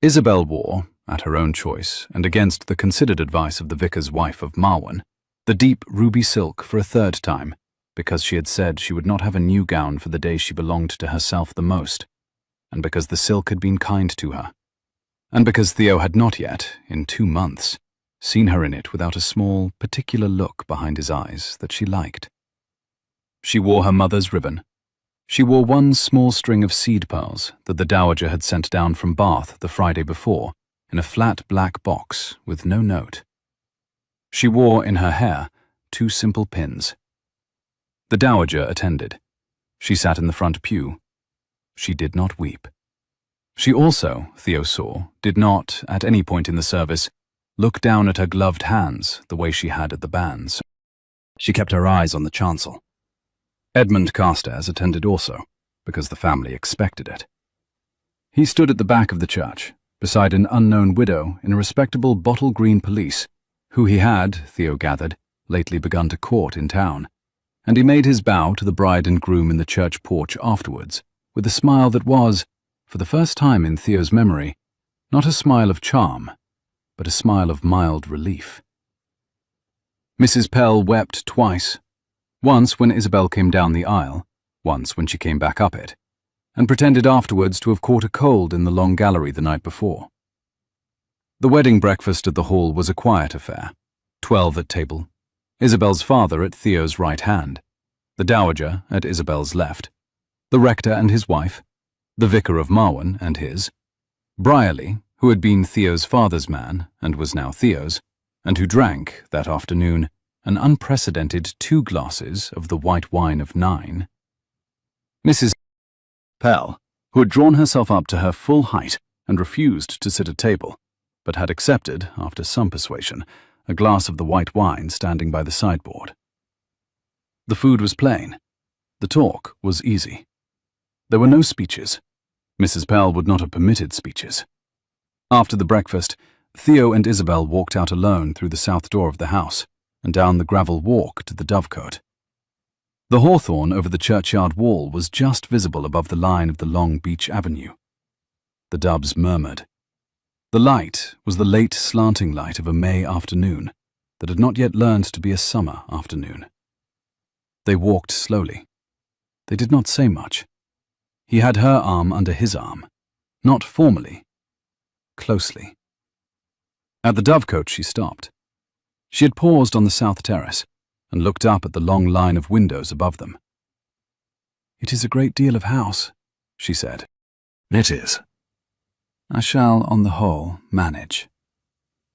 Isabel wore, at her own choice, and against the considered advice of the vicar's wife of Marwan, the deep ruby silk for a 3rd time, because she had said she would not have a new gown for the day she belonged to herself the most, and because the silk had been kind to her. and because Theo had not yet, in 2 months, seen her in it without a small, particular look behind his eyes that she liked. She wore her mother's ribbon. She wore one small string of seed pearls that the dowager had sent down from Bath the Friday before in a flat black box with no note. She wore in her hair 2 simple pins. The dowager attended. She sat in the front pew. She did not weep. She also, Theo saw, did not, at any point in the service, look down at her gloved hands the way she had at the banns. She kept her eyes on the chancel. Edmund Carstairs attended also, because the family expected it. He stood at the back of the church, beside an unknown widow in a respectable bottle-green pelisse, who he had, Theo gathered, lately begun to court in town, and he made his bow to the bride and groom in the church porch afterwards, with a smile that was, for the first time in Theo's memory, not a smile of charm, but a smile of mild relief. Mrs. Pell wept twice, once when Isabel came down the aisle, once when she came back up it, and pretended afterwards to have caught a cold in the long gallery the night before. The wedding breakfast at the hall was a quiet affair. 12 at table, Isabel's father at Theo's right hand, the dowager at Isabel's left, the rector and his wife, the vicar of Marwen and his, Brierly, who had been Theo's father's man and was now Theo's, and who drank, that afternoon, an unprecedented 2 glasses of the white wine of 9, Mrs. Pell, who had drawn herself up to her full height and refused to sit at table, but had accepted, after some persuasion, a glass of the white wine standing by the sideboard. The food was plain. The talk was easy. There were no speeches. Mrs. Pell would not have permitted speeches. After the breakfast, Theo and Isabel walked out alone through the south door of the house and down the gravel walk to the dovecote. The hawthorn over the churchyard wall was just visible above the line of the long beech avenue. The doves murmured. The light was the late slanting light of a May afternoon that had not yet learned to be a summer afternoon. They walked slowly. They did not say much. He had her arm under his arm, not formally, closely. At the dovecote she stopped. She had paused on the south terrace and looked up at the long line of windows above them. "It is a great deal of house," she said. It is. "I shall, on the whole, manage."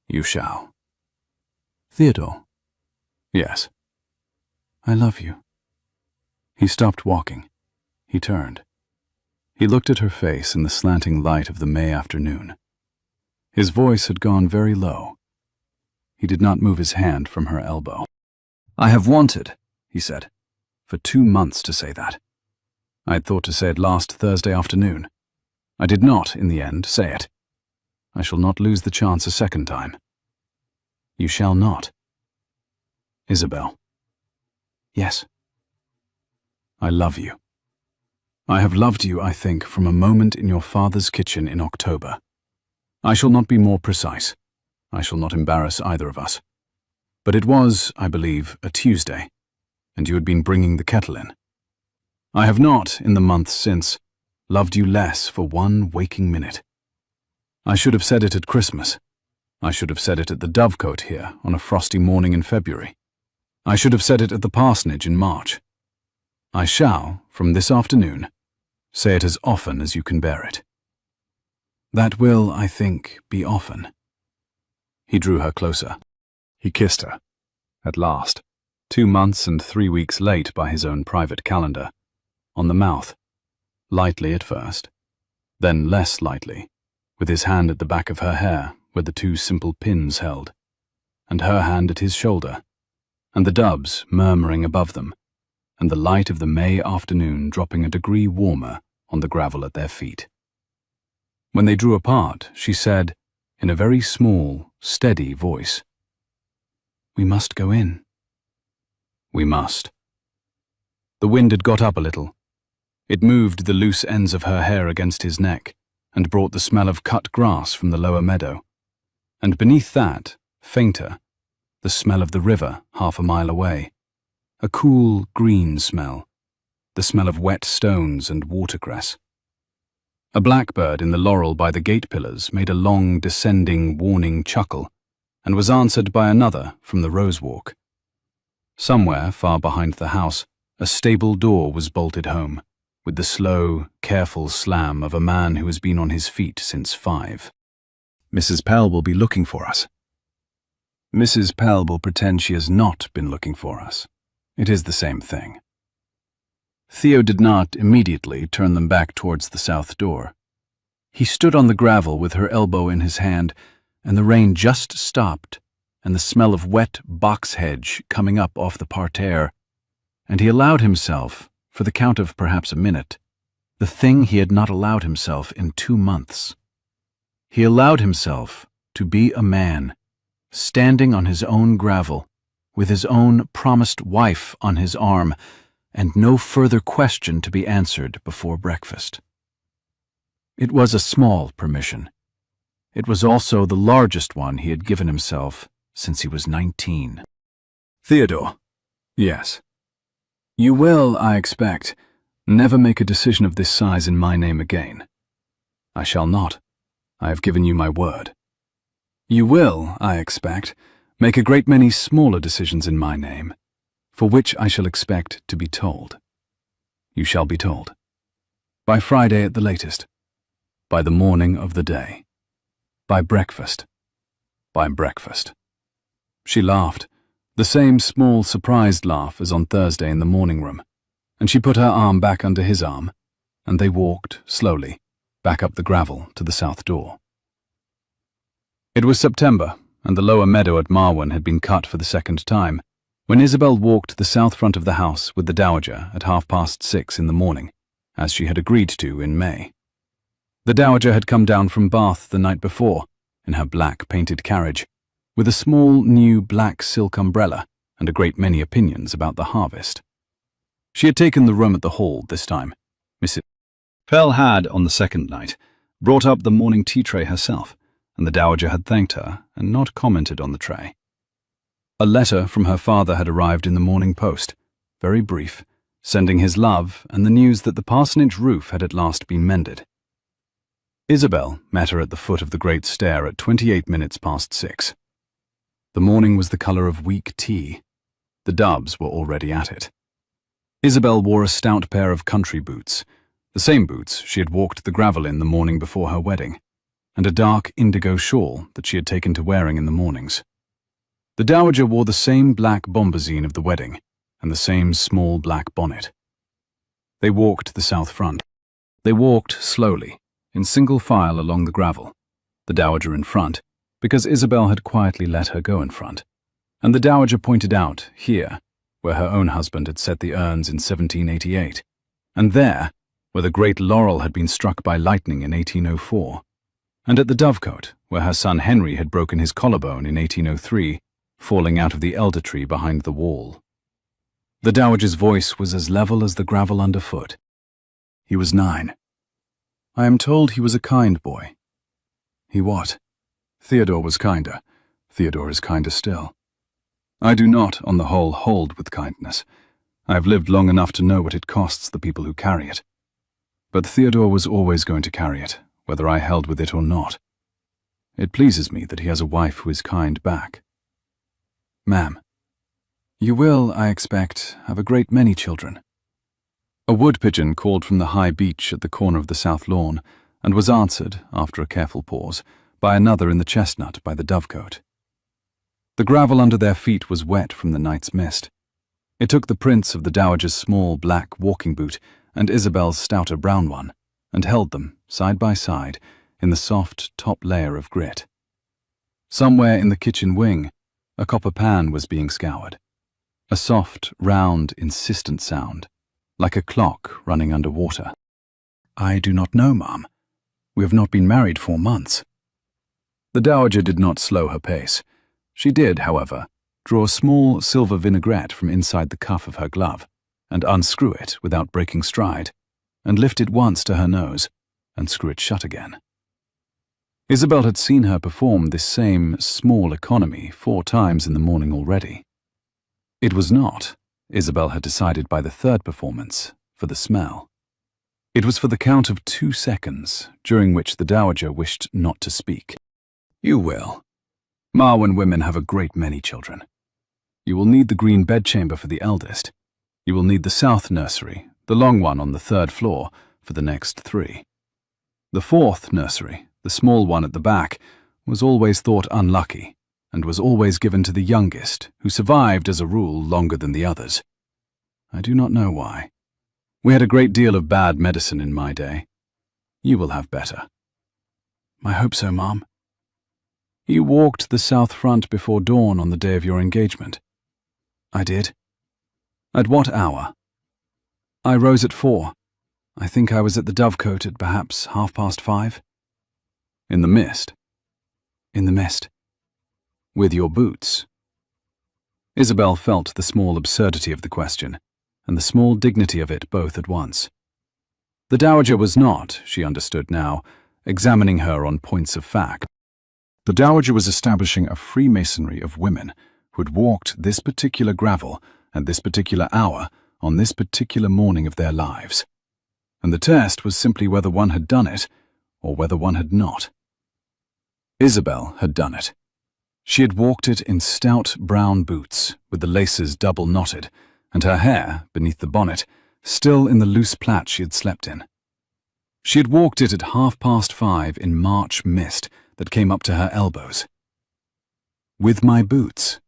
"You shall." "Theodore." "Yes." "I love you." He stopped walking. He turned. He looked at her face in the slanting light of the May afternoon. His voice had gone very low. He did not move his hand from her elbow. "I have wanted," he said, "for 2 months to say that. I had thought to say it last Thursday afternoon. I did not, in the end, say it. I shall not lose the chance a second time." "You shall not." "Isabel." "Yes." "I love you. I have loved you, I think, from a moment in your father's kitchen in October. I shall not be more precise. I shall not embarrass either of us. But it was, I believe, a Tuesday, and you had been bringing the kettle in. I have not, in the months since, loved you less for 1 waking minute. I should have said it at Christmas. I should have said it at the dovecote here on a frosty morning in February. I should have said it at the parsonage in March. I shall, from this afternoon, say it as often as you can bear it. That will, I think, be often." He drew her closer. He kissed her. At last, 2 months and 3 weeks late by his own private calendar, on the mouth, lightly at first, then less lightly, with his hand at the back of her hair where the 2 simple pins held, and her hand at his shoulder, and the doves murmuring above them, and the light of the May afternoon dropping a degree warmer on the gravel at their feet. When they drew apart, she said, in a very small, steady voice, "We must go in." "We must." The wind had got up a little. It moved the loose ends of her hair against his neck and brought the smell of cut grass from the lower meadow. And beneath that, fainter, the smell of the river 1/2 mile away. A cool, green smell, the smell of wet stones and watercress. A blackbird in the laurel by the gate pillars made a long, descending, warning chuckle, and was answered by another from the rose walk. Somewhere far behind the house, a stable door was bolted home, with the slow, careful slam of a man who has been on his feet since 5. Mrs. Pell will be looking for us. Mrs. Pell will pretend she has not been looking for us. It is the same thing. Theo did not immediately turn them back towards the south door. He stood on the gravel with her elbow in his hand, and the rain just stopped, and the smell of wet box hedge coming up off the parterre, and he allowed himself, for the count of perhaps a minute, the thing he had not allowed himself in 2 months. He allowed himself to be a man, standing on his own gravel, with his own promised wife on his arm, and no further question to be answered before breakfast. It was a small permission. It was also the largest one he had given himself since he was 19. Theodore. Yes. You will, I expect, never make a decision of this size in my name again. I shall not. I have given you my word. You will, I expect, make a great many smaller decisions in my name, for which I shall expect to be told. You shall be told. By Friday at the latest. By the morning of the day. By breakfast. By breakfast. She laughed, the same small, surprised laugh as on Thursday in the morning room, and she put her arm back under his arm, and they walked, slowly, back up the gravel to the south door. It was September, and the lower meadow at Marwen had been cut for the second time, when Isabel walked the south front of the house with the Dowager at 6:30 in the morning, as she had agreed to in May. The Dowager had come down from Bath the night before, in her black painted carriage, with a small new black silk umbrella and a great many opinions about the harvest. She had taken the room at the hall this time. Mrs. Pell had, on the second night, brought up the morning tea tray herself, and the Dowager had thanked her and not commented on the tray. A letter from her father had arrived in the Morning Post, very brief, sending his love and the news that the parsonage roof had at last been mended. Isabel met her at the foot of the great stair at 6:28. The morning was the colour of weak tea. The doves were already at it. Isabel wore a stout pair of country boots, the same boots she had walked the gravel in the morning before her wedding, and a dark indigo shawl that she had taken to wearing in the mornings. The Dowager wore the same black bombazine of the wedding, and the same small black bonnet. They walked the south front. They walked slowly, in single file along the gravel, the Dowager in front, because Isabel had quietly let her go in front, and the Dowager pointed out, here, where her own husband had set the urns in 1788, and there, where the great laurel had been struck by lightning in 1804, and at the dovecote, where her son Henry had broken his collarbone in 1803, falling out of the elder tree behind the wall. The Dowager's voice was as level as the gravel underfoot. He was 9. I am told he was a kind boy. He what? Theodore was kinder. Theodore is kinder still. I do not, on the whole, hold with kindness. I have lived long enough to know what it costs the people who carry it. But Theodore was always going to carry it, whether I held with it or not. It pleases me that he has a wife who is kind back. Ma'am, you will, I expect, have a great many children. A wood pigeon called from the high beech at the corner of the south lawn, and was answered, after a careful pause, by another in the chestnut by the dovecote. The gravel under their feet was wet from the night's mist. It took the prints of the Dowager's small black walking boot and Isabel's stouter brown one, and held them, side by side, in the soft top layer of grit. Somewhere in the kitchen wing, a copper pan was being scoured. A soft, round, insistent sound, like a clock running under water. I do not know, ma'am. We have not been married 4 months. The Dowager did not slow her pace. She did, however, draw a small silver vinaigrette from inside the cuff of her glove, and unscrew it without breaking stride, and lift it once to her nose, and screw it shut again. Isabel had seen her perform this same small economy 4 times in the morning already. It was not, Isabel had decided by the third performance, for the smell. It was for the count of 2 seconds, during which the dowager wished not to speak. You will. Marwen women have a great many children. You will need the green bedchamber for the eldest. You will need the south nursery, the long one on the 3rd floor, for the next 3. The 4th nursery, the small one at the back, was always thought unlucky, and was always given to the youngest, who survived, as a rule, longer than the others. I do not know why. We had a great deal of bad medicine in my day. You will have better. I hope so, Mom. You walked the south front before dawn on the day of your engagement. I did. At what hour? I rose at 4. I think I was at the Dovecote at perhaps 5:30. In the mist? In the mist. With your boots? Isabel felt the small absurdity of the question, and the small dignity of it both at once. The dowager was not, she understood now, examining her on points of fact. The dowager was establishing a freemasonry of women who had walked this particular gravel at this particular hour on this particular morning of their lives. And the test was simply whether one had done it or whether one had not. Isabel had done it. She had walked it in stout brown boots, with the laces double knotted, and her hair, beneath the bonnet, still in the loose plait she had slept in. She had walked it at 5:30 in March mist that came up to her elbows. With my boots.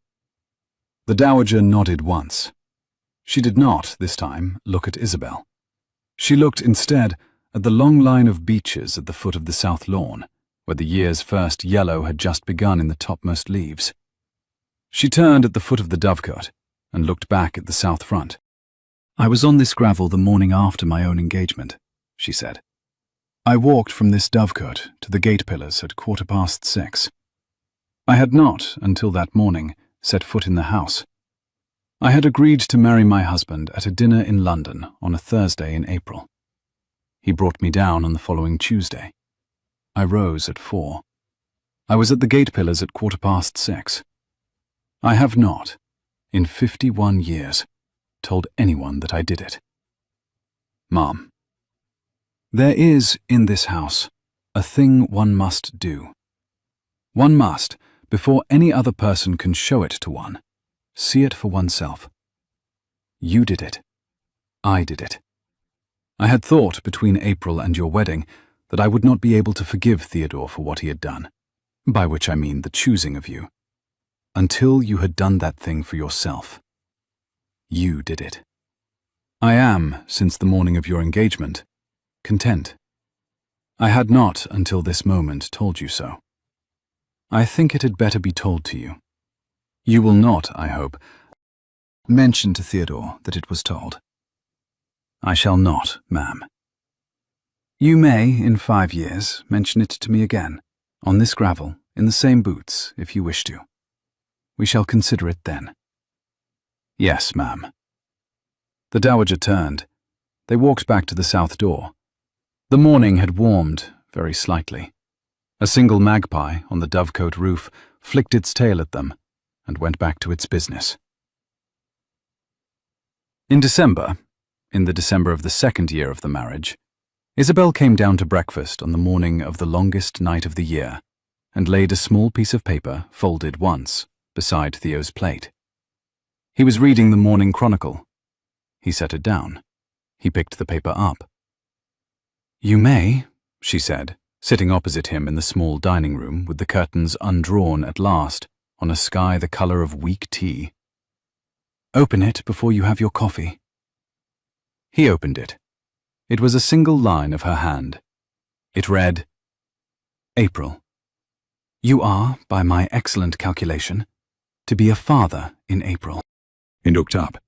The dowager nodded once. She did not, this time, look at Isabel. She looked instead at the long line of beeches at the foot of the south lawn, where the year's first yellow had just begun in the topmost leaves. She turned at the foot of the Dovecote and looked back at the south front. I was on this gravel the morning after my own engagement, she said. I walked from this Dovecote to the gate pillars at 6:15. I had not, until that morning, set foot in the house. I had agreed to marry my husband at a dinner in London on a Thursday in April. He brought me down on the following Tuesday. I rose at 4. I was at the gate pillars at 6:15. I have not, in 51 years, told anyone that I did it. Mom. There is, in this house, a thing one must do. One must, before any other person can show it to one, see it for oneself. You did it. I did it. I had thought, between April and your wedding, that I would not be able to forgive Theodore for what he had done, by which I mean the choosing of you, until you had done that thing for yourself. You did it. I am, since the morning of your engagement, content. I had not, until this moment, told you so. I think it had better be told to you. You will not, I hope, mention to Theodore that it was told. I shall not, ma'am. You may, in 5 years, mention it to me again, on this gravel, in the same boots, if you wish to. We shall consider it then. Yes, ma'am. The dowager turned. They walked back to the south door. The morning had warmed, very slightly. A single magpie on the Dovecote roof flicked its tail at them and went back to its business. In December, in the December of the 2nd year of the marriage, Isabel came down to breakfast on the morning of the longest night of the year and laid a small piece of paper, folded once, beside Theo's plate. He was reading the Morning Chronicle. He set it down. He picked the paper up. You may, she said, sitting opposite him in the small dining room with the curtains undrawn at last on a sky the colour of weak tea. Open it before you have your coffee. He opened it. It was a single line of her hand. It read, April. You are, by my excellent calculation, to be a father in April. He looked up.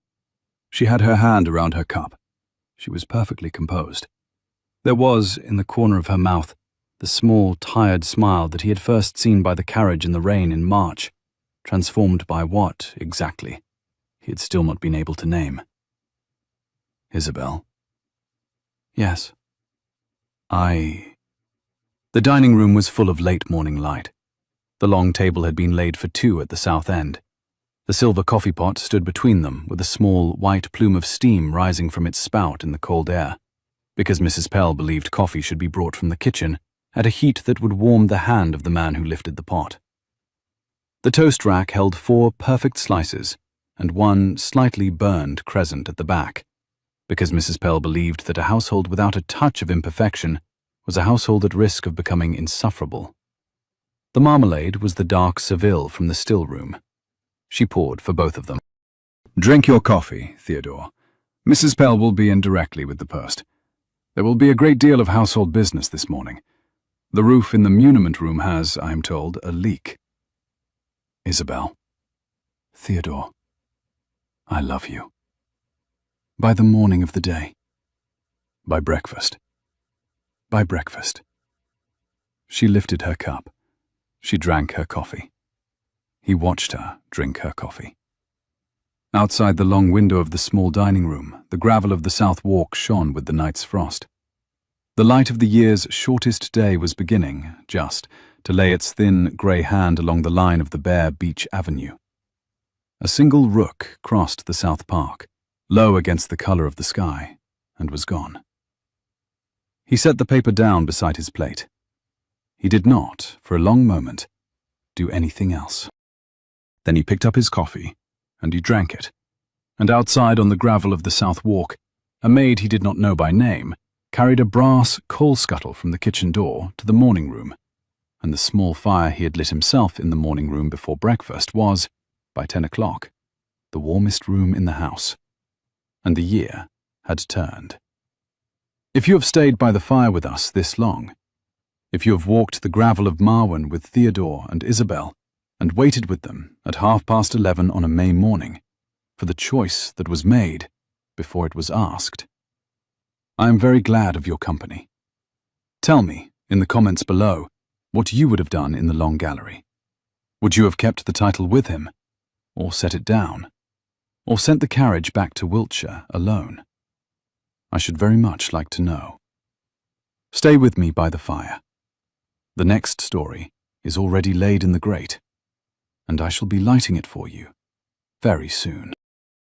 She had her hand around her cup. She was perfectly composed. There was, in the corner of her mouth, the small, tired smile that he had first seen by the carriage in the rain in March, transformed by what, exactly, he had still not been able to name. Isabel. Yes. The dining room was full of late morning light. The long table had been laid for 2 at the south end. The silver coffee pot stood between them with a small white plume of steam rising from its spout in the cold air. because Mrs. Pell believed coffee should be brought from the kitchen at a heat that would warm the hand of the man who lifted the pot. The toast rack held 4 perfect slices and 1 slightly burned crescent at the back, because Mrs. Pell believed that a household without a touch of imperfection was a household at risk of becoming insufferable. The marmalade was the dark Seville from the still room. She poured for both of them. Drink your coffee, Theodore. Mrs. Pell will be in directly with the post. There will be a great deal of household business this morning. The roof in the muniment room has, I am told, a leak. Isabel. Theodore. I love you. By the morning of the day. By breakfast. By breakfast. She lifted her cup. She drank her coffee. He watched her drink her coffee. Outside the long window of the small dining room, the gravel of the south walk shone with the night's frost. The light of the year's shortest day was beginning, just, to lay its thin, grey hand along the line of the bare beech avenue. A single rook crossed the South Park, low against the colour of the sky, and was gone. He set the paper down beside his plate. He did not, for a long moment, do anything else. Then he picked up his coffee, and he drank it, and outside on the gravel of the South Walk, a maid he did not know by name carried a brass coal scuttle from the kitchen door to the morning room, and the small fire he had lit himself in the morning room before breakfast was, by 10 o'clock, the warmest room in the house, and the year had turned. If you have stayed by the fire with us this long, if you have walked the gravel of Marwen with Theodore and Isabel, and waited with them at 11:30 on a May morning, for the choice that was made before it was asked, I am very glad of your company. Tell me, in the comments below, what you would have done in the Long Gallery. Would you have kept the title with him, or set it down, or sent the carriage back to Wiltshire alone? I should very much like to know. Stay with me by the fire. The next story is already laid in the grate, and I shall be lighting it for you very soon.